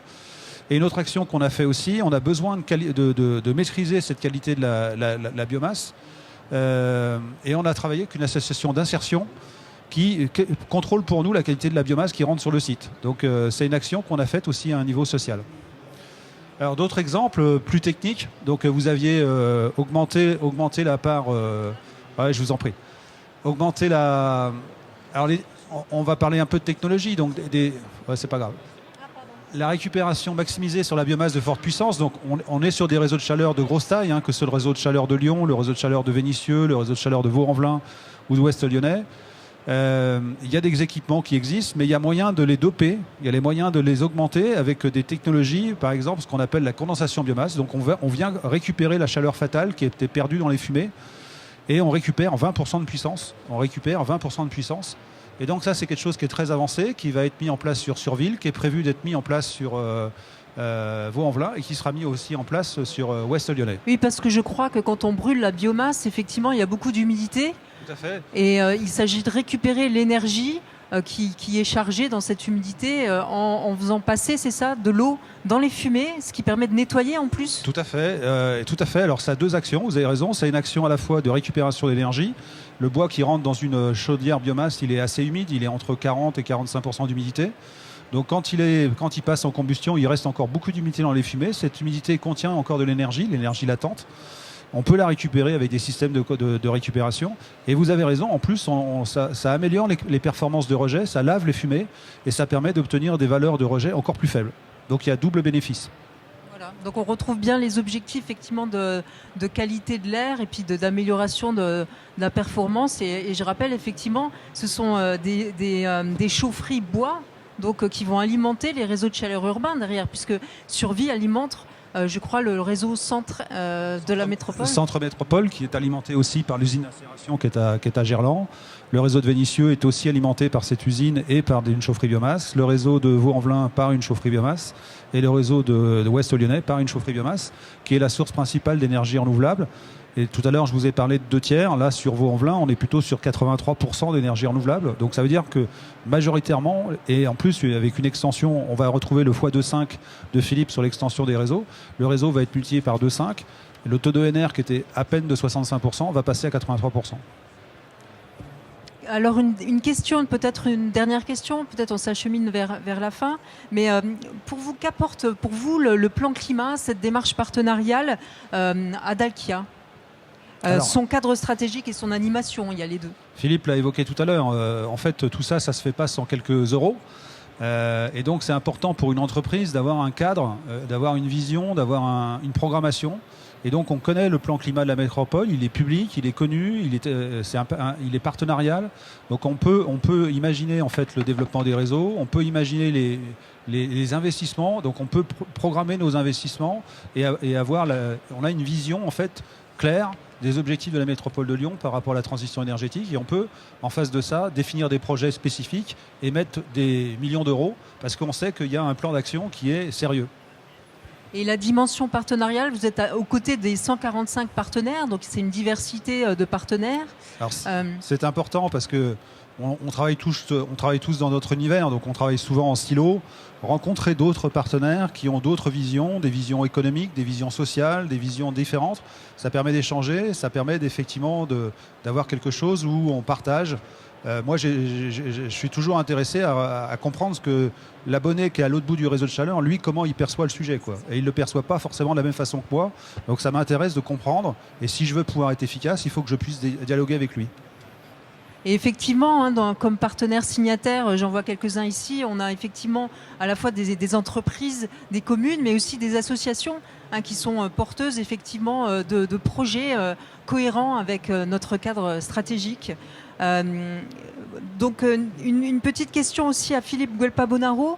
Et une autre action qu'on a fait aussi, on a besoin de maîtriser cette qualité de la biomasse. Et on a travaillé avec une association d'insertion qui contrôle pour nous la qualité de la biomasse qui rentre sur le site. Donc c'est une action qu'on a faite aussi à un niveau social. Alors d'autres exemples plus techniques. Donc vous aviez augmenté la part... ouais, je vous en prie. Augmenter la... Alors on va parler un peu de technologie. Donc ouais, c'est pas grave. La récupération maximisée sur la biomasse de forte puissance. Donc on est sur des réseaux de chaleur de grosse taille, que ce soit le réseau de chaleur de Lyon, le réseau de chaleur de Vénissieux, le réseau de chaleur de Vaux-en-Velin ou de Ouest Lyonnais. Il y a des équipements qui existent, mais il y a moyen de les doper, il y a les moyens de les augmenter avec des technologies, par exemple ce qu'on appelle la condensation biomasse. Donc on vient récupérer la chaleur fatale qui était perdue dans les fumées et on récupère 20% de puissance. Et donc ça c'est quelque chose qui est très avancé, qui va être mis en place sur Surville, qui est prévu d'être mis en place sur Vaux-en-Velin et qui sera mis aussi en place sur Ouest Lyonnais. Oui, parce que je crois que quand on brûle la biomasse, effectivement il y a beaucoup d'humidité. Tout à fait. Et il s'agit de récupérer l'énergie qui est chargée dans cette humidité en faisant passer, c'est ça, de l'eau dans les fumées, ce qui permet de nettoyer en plus. Tout à fait. Alors ça a 2 actions, vous avez raison. C'est une action à la fois de récupération d'énergie. Le bois qui rentre dans une chaudière biomasse, il est assez humide, il est entre 40 et 45% d'humidité. Donc quand il passe en combustion, il reste encore beaucoup d'humidité dans les fumées. Cette humidité contient encore de l'énergie latente. On peut la récupérer avec des systèmes de récupération. Et vous avez raison, en plus, ça améliore les performances de rejet, ça lave les fumées et ça permet d'obtenir des valeurs de rejet encore plus faibles. Donc il y a double bénéfice. Voilà. Donc on retrouve bien les objectifs effectivement de qualité de l'air et puis d'amélioration de la performance. Et je rappelle effectivement, ce sont des chaufferies bois donc, qui vont alimenter les réseaux de chaleur urbain derrière, puisque Survie alimente... je crois le réseau centre de la métropole. Le centre métropole qui est alimenté aussi par l'usine d'incinération qui est à Gerland. Le réseau de Vénissieux est aussi alimenté par cette usine et par une chaufferie biomasse. Le réseau de Vaux-en-Velin par une chaufferie biomasse. Et le réseau de Ouest Lyonnais par une chaufferie biomasse qui est la source principale d'énergie renouvelable. Et tout à l'heure, je vous ai parlé de 2 tiers. Là, sur Vaux-en-Velin, on est plutôt sur 83% d'énergie renouvelable. Donc ça veut dire que majoritairement, et en plus avec une extension, on va retrouver le x2,5 de Philippe sur l'extension des réseaux. Le réseau va être multiplié par 2,5. Le taux d'ENR, qui était à peine de 65%, va passer à 83%. Alors une question, peut-être une dernière question, peut-être on s'achemine vers la fin, mais qu'apporte pour vous le plan climat, cette démarche partenariale à Dalkia, son cadre stratégique et son animation, il y a les deux. Philippe l'a évoqué tout à l'heure, en fait tout ça, ça se fait pas sans quelques euros. Et donc c'est important pour une entreprise d'avoir un cadre, d'avoir une vision, d'avoir une programmation. Et donc on connaît le plan climat de la métropole, il est public, il est connu, il est partenarial. Donc on peut imaginer en fait le développement des réseaux, on peut imaginer les investissements. Donc on peut programmer nos investissements et on a une vision en fait claire des objectifs de la métropole de Lyon par rapport à la transition énergétique, et on peut, en face de ça, définir des projets spécifiques et mettre des millions d'euros parce qu'on sait qu'il y a un plan d'action qui est sérieux. Et la dimension partenariale, vous êtes aux côtés des 145 partenaires, donc c'est une diversité de partenaires. Alors, c'est important parce que on travaille tous dans notre univers, donc on travaille souvent en silo. Rencontrer d'autres partenaires qui ont d'autres visions, des visions économiques, des visions sociales, des visions différentes, ça permet d'échanger, ça permet effectivement d'avoir quelque chose où on partage. Moi, je suis toujours intéressé à comprendre ce que l'abonné qui est à l'autre bout du réseau de chaleur, lui, comment il perçoit le sujet, quoi. Et il ne le perçoit pas forcément de la même façon que moi. Donc ça m'intéresse de comprendre. Et si je veux pouvoir être efficace, il faut que je puisse dialoguer avec lui. Et effectivement, comme partenaires signataires, j'en vois quelques-uns ici, on a effectivement à la fois des entreprises, des communes, mais aussi des associations qui sont porteuses effectivement de projets cohérents avec notre cadre stratégique. Donc une petite question aussi à Philippe Guelpa-Bonaro.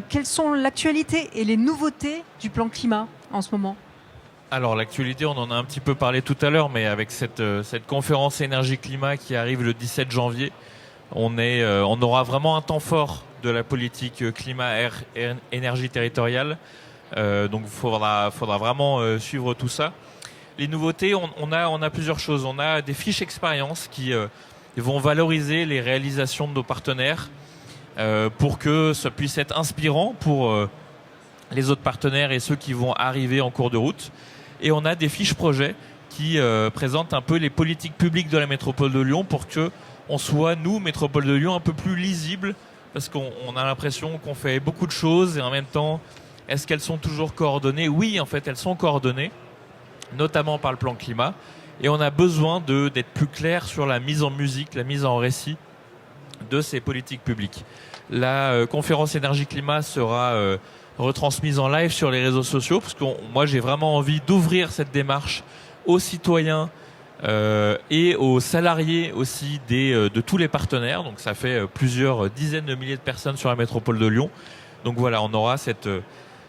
Quelles sont l'actualité et les nouveautés du plan climat en ce moment ? Alors l'actualité, on en a un petit peu parlé tout à l'heure, mais avec cette conférence énergie-climat qui arrive le 17 janvier, on aura vraiment un temps fort de la politique climat-énergie territoriale. Donc il faudra vraiment suivre tout ça. Les nouveautés, on a plusieurs choses. On a des fiches expériences qui vont valoriser les réalisations de nos partenaires pour que ça puisse être inspirant pour les autres partenaires et ceux qui vont arriver en cours de route. Et on a des fiches projets qui présentent un peu les politiques publiques de la métropole de Lyon pour que on soit, nous, métropole de Lyon, un peu plus lisible, parce qu'on a l'impression qu'on fait beaucoup de choses et en même temps, est-ce qu'elles sont toujours coordonnées ? Oui, en fait, elles sont coordonnées, notamment par le plan climat. Et on a besoin d'être plus clair sur la mise en musique, la mise en récit de ces politiques publiques. La conférence énergie-climat sera retransmise en live sur les réseaux sociaux, parce que moi j'ai vraiment envie d'ouvrir cette démarche aux citoyens et aux salariés aussi de tous les partenaires. Donc ça fait plusieurs dizaines de milliers de personnes sur la métropole de Lyon. Donc voilà, on aura cette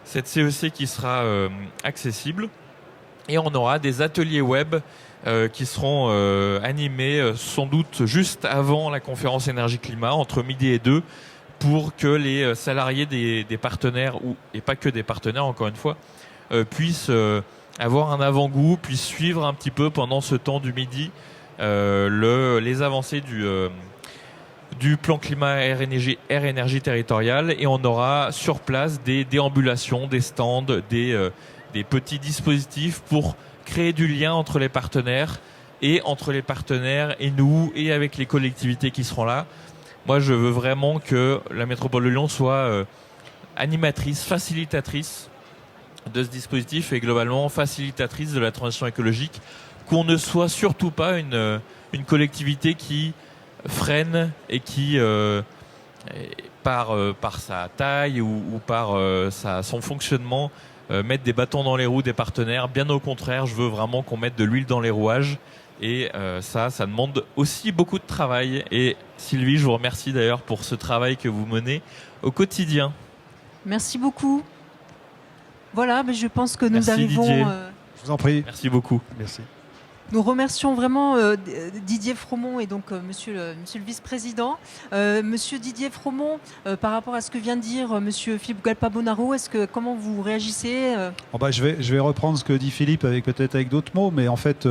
CEC qui sera accessible, et on aura des ateliers web qui seront animés sans doute juste avant la conférence énergie-climat, entre midi et 2, pour que les salariés des partenaires, et pas que des partenaires encore une fois, puissent avoir un avant-goût, puissent suivre un petit peu pendant ce temps du midi les avancées du plan climat air-énergie territoriale. Et on aura sur place des déambulations, des stands, des petits dispositifs pour créer du lien entre les partenaires et nous et avec les collectivités qui seront là. Moi, je veux vraiment que la métropole de Lyon soit animatrice, facilitatrice de ce dispositif et globalement facilitatrice de la transition écologique. Qu'on ne soit surtout pas une collectivité qui freine et qui, par sa taille ou par son fonctionnement, mettre des bâtons dans les roues des partenaires. Bien au contraire, je veux vraiment qu'on mette de l'huile dans les rouages. Et ça demande aussi beaucoup de travail. Et Sylvie, je vous remercie d'ailleurs pour ce travail que vous menez au quotidien. Merci beaucoup. Voilà, mais je pense que nous arrivons... Didier. Je vous en prie. Merci beaucoup. Merci. Nous remercions vraiment Didier Fromont et donc monsieur le vice-président. Monsieur Didier Fromont, par rapport à ce que vient de dire monsieur Philippe Guelpa-Bonaro, comment vous réagissez Je vais reprendre ce que dit Philippe, peut-être avec d'autres mots, mais en fait,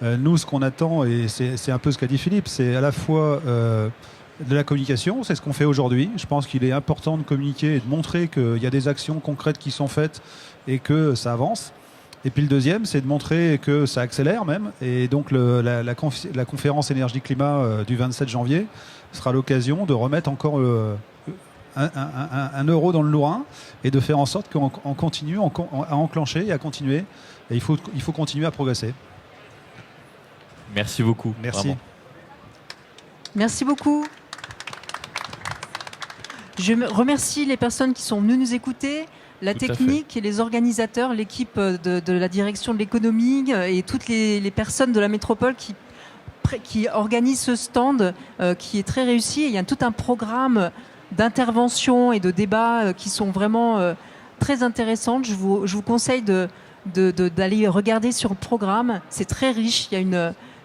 nous, ce qu'on attend, et c'est un peu ce qu'a dit Philippe, c'est à la fois de la communication, c'est ce qu'on fait aujourd'hui. Je pense qu'il est important de communiquer et de montrer qu'il y a des actions concrètes qui sont faites et que ça avance. Et puis le deuxième, c'est de montrer que ça accélère même. Et donc la conférence énergie-climat du 27 janvier sera l'occasion de remettre encore un euro dans le Lourin et de faire en sorte qu'on continue à enclencher et à continuer. Et il faut continuer à progresser. Merci beaucoup. Merci. Vraiment. Merci beaucoup. Je remercie les personnes qui sont venues nous écouter, la technique et les organisateurs, l'équipe de la direction de l'économie et toutes les personnes de la métropole qui organisent ce stand qui est très réussi. Il y a tout un programme d'intervention et de débats qui sont vraiment très intéressantes. Je vous conseille d'aller regarder sur le programme. C'est très riche. Il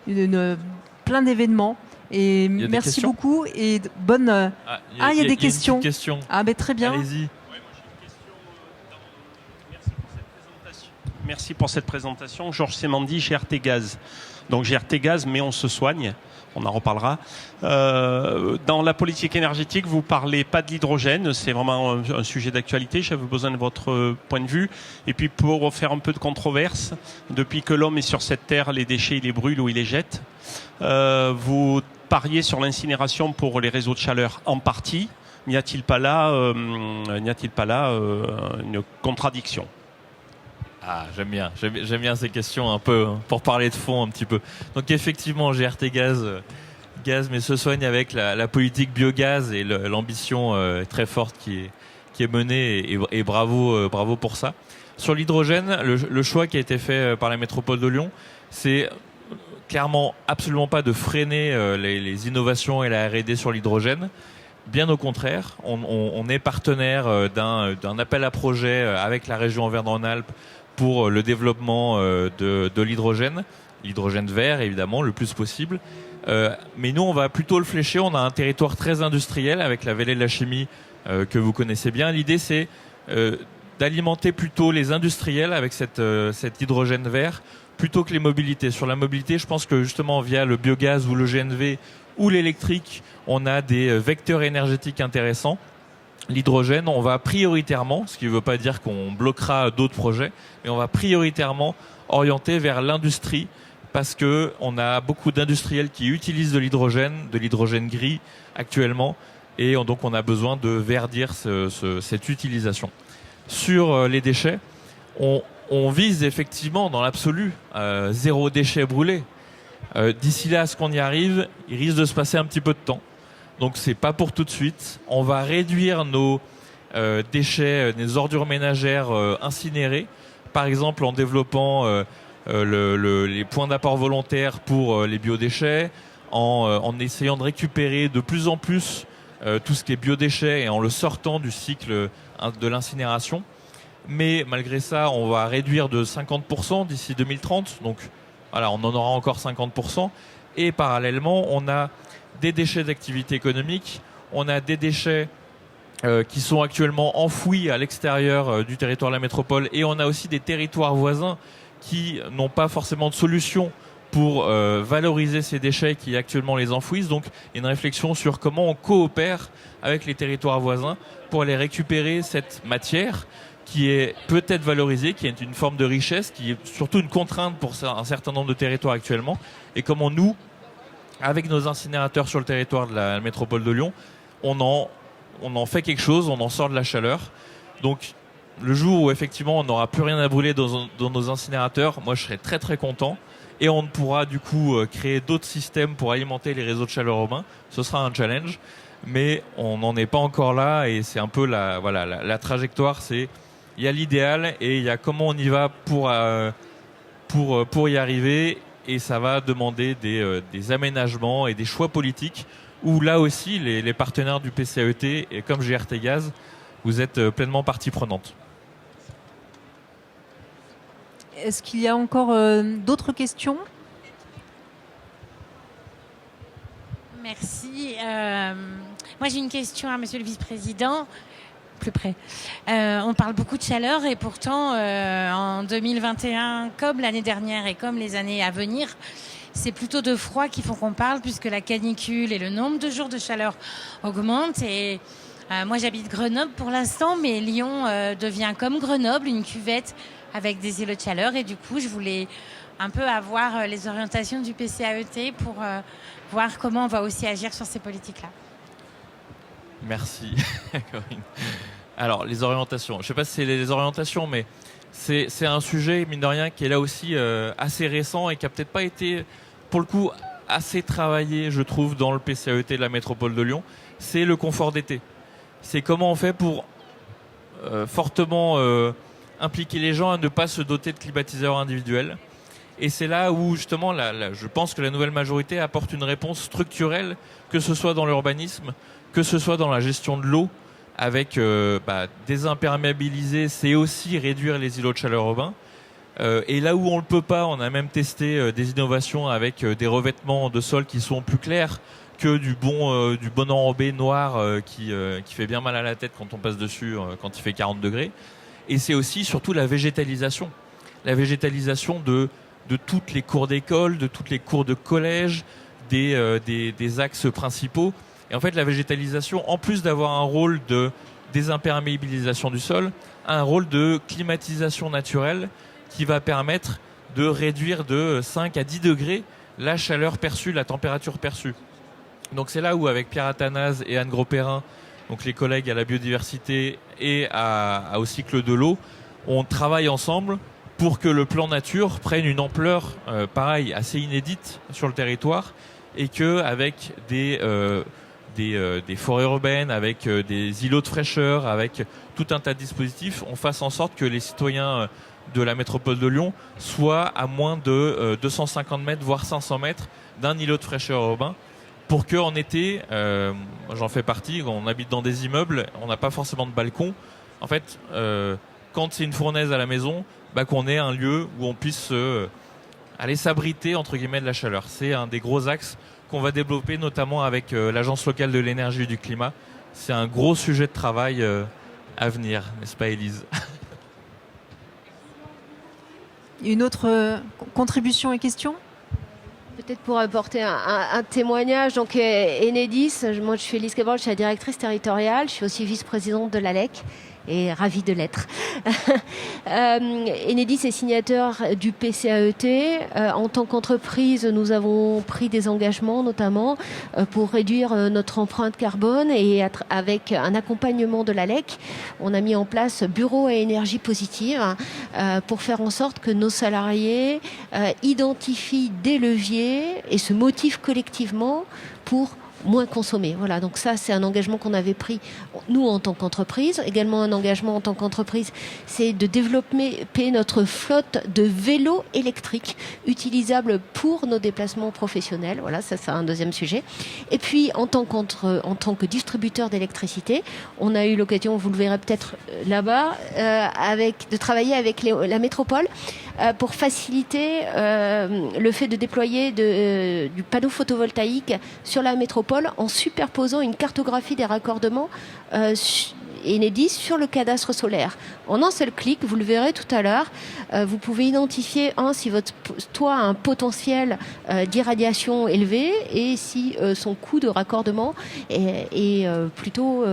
y a plein d'événements. Et merci beaucoup et bonne. Il y a des questions. Question. Ah, ben très bien. Allez-y. Ouais, moi j'ai une question. Merci pour Merci pour cette présentation. Georges Semandi, GRT Gaz. Donc GRT Gaz, mais on se soigne. On en reparlera. Dans la politique énergétique, vous parlez pas de l'hydrogène. C'est vraiment un sujet d'actualité. J'avais besoin de votre point de vue. Et puis pour faire un peu de controverse, depuis que l'homme est sur cette terre, les déchets, il les brûle ou il les jette. Vous pariez sur l'incinération pour les réseaux de chaleur en partie. N'y a-t-il pas là une contradiction ? Ah, j'aime bien ces questions un peu, hein, pour parler de fond un petit peu. Donc effectivement, GRT Gaz, mais se soigne avec la politique biogaz et l'ambition très forte qui est menée, et bravo pour ça. Sur l'hydrogène, le choix qui a été fait par la métropole de Lyon, c'est clairement absolument pas de freiner les innovations et la R&D sur l'hydrogène. Bien au contraire, on est partenaire d'un appel à projet avec la région Auvergne-Rhône-Alpes pour le développement de l'hydrogène vert évidemment, le plus possible. Mais nous, on va plutôt le flécher. On a un territoire très industriel avec la vallée de la chimie que vous connaissez bien. L'idée, c'est d'alimenter plutôt les industriels avec cet hydrogène vert plutôt que les mobilités. Sur la mobilité, je pense que justement via le biogaz ou le GNV ou l'électrique, on a des vecteurs énergétiques intéressants. L'hydrogène, on va prioritairement, ce qui ne veut pas dire qu'on bloquera d'autres projets, mais on va prioritairement orienter vers l'industrie parce que on a beaucoup d'industriels qui utilisent de l'hydrogène gris actuellement, et donc on a besoin de verdir cette utilisation. Sur les déchets, on vise effectivement dans l'absolu zéro déchet brûlé. D'ici là, à ce qu'on y arrive, il risque de se passer un petit peu de temps. Donc c'est pas pour tout de suite. On va réduire nos déchets, nos ordures ménagères incinérées, par exemple en développant les points d'apport volontaires pour les biodéchets, en essayant de récupérer de plus en plus tout ce qui est biodéchets et en le sortant du cycle de l'incinération. Mais malgré ça, on va réduire de 50% d'ici 2030. Donc voilà, on en aura encore 50%. Et parallèlement, on a des déchets d'activité économique, on a des déchets qui sont actuellement enfouis à l'extérieur du territoire de la métropole, et on a aussi des territoires voisins qui n'ont pas forcément de solution pour valoriser ces déchets qui actuellement les enfouissent. Donc il y a une réflexion sur comment on coopère avec les territoires voisins pour aller récupérer cette matière qui est peut-être valorisée, qui est une forme de richesse, qui est surtout une contrainte pour un certain nombre de territoires actuellement, et comment nous, avec nos incinérateurs sur le territoire de la métropole de Lyon, on en fait quelque chose, on en sort de la chaleur. Donc le jour où effectivement on n'aura plus rien à brûler dans nos incinérateurs, moi je serai très très content, et on pourra du coup créer d'autres systèmes pour alimenter les réseaux de chaleur urbains. Ce sera un challenge, mais on n'en est pas encore là, et c'est un peu la trajectoire. C'est, il y a l'idéal et il y a comment on y va pour y arriver. Et ça va demander des aménagements et des choix politiques où là aussi les partenaires du PCAET et comme GRT Gaz, vous êtes pleinement partie prenante. Est-ce qu'il y a encore d'autres questions ? Merci. Moi j'ai une question à Monsieur le Vice-président. Plus près. On parle beaucoup de chaleur et pourtant en 2021, comme l'année dernière et comme les années à venir, c'est plutôt de froid qu'il faut qu'on parle puisque la canicule et le nombre de jours de chaleur augmentent. Et moi j'habite Grenoble pour l'instant, mais Lyon devient comme Grenoble, une cuvette avec des îlots de chaleur. Et du coup, je voulais un peu avoir les orientations du PCAET pour voir comment on va aussi agir sur ces politiques-là. Merci, Corinne. Alors, les orientations. Je ne sais pas si c'est les orientations, mais c'est un sujet, mine de rien, qui est là aussi assez récent et qui n'a peut-être pas été, pour le coup, assez travaillé, je trouve, dans le PCAET de la métropole de Lyon. C'est le confort d'été. C'est comment on fait pour fortement impliquer les gens à ne pas se doter de climatiseurs individuels. Et c'est là où, justement, je pense que la nouvelle majorité apporte une réponse structurelle, que ce soit dans l'urbanisme, que ce soit dans la gestion de l'eau, avec désimperméabiliser, c'est aussi réduire les îlots de chaleur urbains. Et là où on ne le peut pas, on a même testé des innovations avec des revêtements de sol qui sont plus clairs que du bon enrobé noir qui fait bien mal à la tête quand on passe dessus quand il fait 40 degrés. Et c'est aussi surtout la végétalisation. la végétalisation de toutes les cours d'école, de toutes les cours de collège, des axes principaux. Et en fait, la végétalisation, en plus d'avoir un rôle de désimperméabilisation du sol, a un rôle de climatisation naturelle qui va permettre de réduire de 5 à 10 degrés la chaleur perçue, la température perçue. Donc c'est là où, avec Pierre Athanase et Anne Gros-Perrin, donc les collègues à la biodiversité et au cycle de l'eau, on travaille ensemble pour que le plan nature prenne une ampleur, pareil, assez inédite sur le territoire, et que avec des forêts urbaines, avec des îlots de fraîcheur, avec tout un tas de dispositifs, on fasse en sorte que les citoyens de la métropole de Lyon soient à moins de 250 mètres, voire 500 mètres d'un îlot de fraîcheur urbain, pour qu'en été, j'en fais partie, on habite dans des immeubles, on n'a pas forcément de balcon. En fait, quand c'est une fournaise à la maison, qu'on ait un lieu où on puisse aller s'abriter, entre guillemets, de la chaleur. C'est un des gros axes qu'on va développer, notamment avec l'Agence locale de l'énergie et du climat. C'est un gros sujet de travail à venir, n'est-ce pas, Élise? Une autre contribution et question? Peut-être pour apporter un témoignage. Donc, Enedis, moi je suis Élise Cabral, je suis la directrice territoriale, je suis aussi vice-présidente de l'ALEC et ravie de l'être. Enedis est signateur du PCAET. En tant qu'entreprise, nous avons pris des engagements, notamment pour réduire notre empreinte carbone, et avec un accompagnement de l'ALEC, on a mis en place bureau à énergie positive pour faire en sorte que nos salariés identifient des leviers et se motivent collectivement pour moins consommer. Voilà, donc ça, c'est un engagement qu'on avait pris, nous, en tant qu'entreprise. Également, un engagement en tant qu'entreprise, c'est de développer notre flotte de vélos électriques utilisables pour nos déplacements professionnels. Voilà, ça, c'est un deuxième sujet. Et puis, en tant que distributeur d'électricité, on a eu l'occasion, vous le verrez peut-être là-bas, de travailler avec la métropole pour faciliter le fait de déployer du panneau photovoltaïque sur la métropole, en superposant une cartographie des raccordements Enedis sur le cadastre solaire. En un seul clic, vous le verrez tout à l'heure, vous pouvez identifier si votre toit a un potentiel d'irradiation élevé, et si son coût de raccordement est plutôt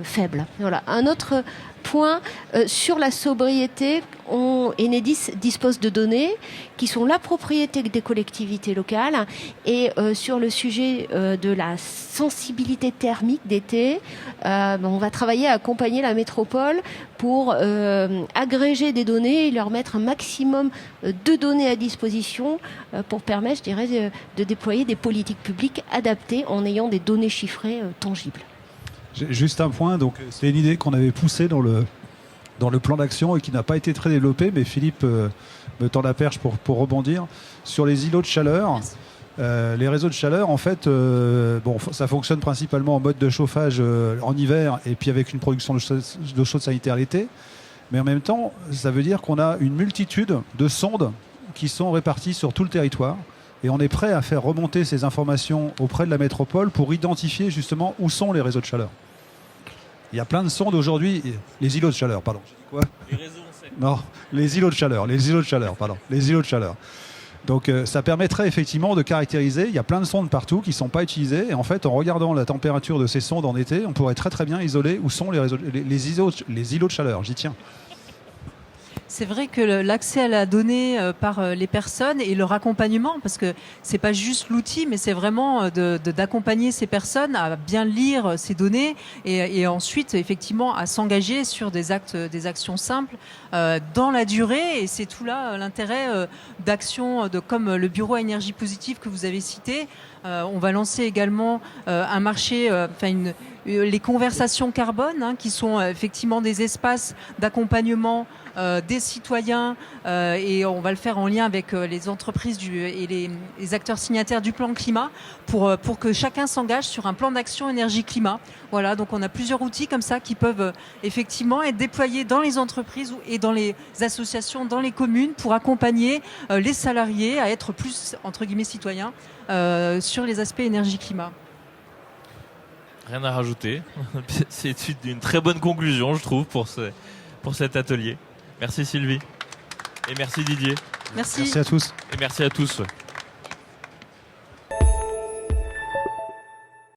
faible. Voilà. Un autre point sur la sobriété, Enedis dispose de données qui sont la propriété des collectivités locales, et sur le sujet de la sensibilité thermique d'été, on va travailler à accompagner la métropole pour agréger des données et leur mettre un maximum de données à disposition pour permettre, je dirais, de déployer des politiques publiques adaptées en ayant des données chiffrées tangibles. J'ai juste un point, donc c'est une idée qu'on avait poussée dans le plan d'action et qui n'a pas été très développée, mais Philippe me tend la perche pour rebondir sur les îlots de chaleur. Les réseaux de chaleur, en fait, ça fonctionne principalement en mode de chauffage en hiver, et puis avec une production d'eau chaude sanitaire l'été. Mais en même temps, ça veut dire qu'on a une multitude de sondes qui sont réparties sur tout le territoire. Et on est prêt à faire remonter ces informations auprès de la métropole pour identifier justement où sont les réseaux de chaleur. Il y a plein de sondes aujourd'hui. Les îlots de chaleur, pardon. Quoi ? Les réseaux, Non, les îlots de chaleur. Donc ça permettrait effectivement de caractériser. Il y a plein de sondes partout qui ne sont pas utilisées. Et en fait, en regardant la température de ces sondes en été, on pourrait très très bien isoler où sont les îlots de chaleur. J'y tiens. C'est vrai que l'accès à la donnée par les personnes et leur accompagnement, parce que c'est pas juste l'outil, mais c'est vraiment d'accompagner ces personnes à bien lire ces données et ensuite effectivement à s'engager sur des actions simples dans la durée. Et c'est tout là l'intérêt d'actions comme le bureau à énergie positive que vous avez cité. On va lancer également un marché, les conversations carbone, qui sont effectivement des espaces d'accompagnement des citoyens, et on va le faire en lien avec les entreprises et les acteurs signataires du plan climat pour que chacun s'engage sur un plan d'action énergie-climat. Voilà, donc on a plusieurs outils comme ça qui peuvent effectivement être déployés dans les entreprises et dans les associations, dans les communes, pour accompagner les salariés à être plus, entre guillemets, citoyens sur les aspects énergie-climat. Rien à rajouter. C'est une très bonne conclusion, je trouve, pour cet atelier. Merci Sylvie. Et merci Didier. Merci. Merci à tous. Et merci à tous. Ouais.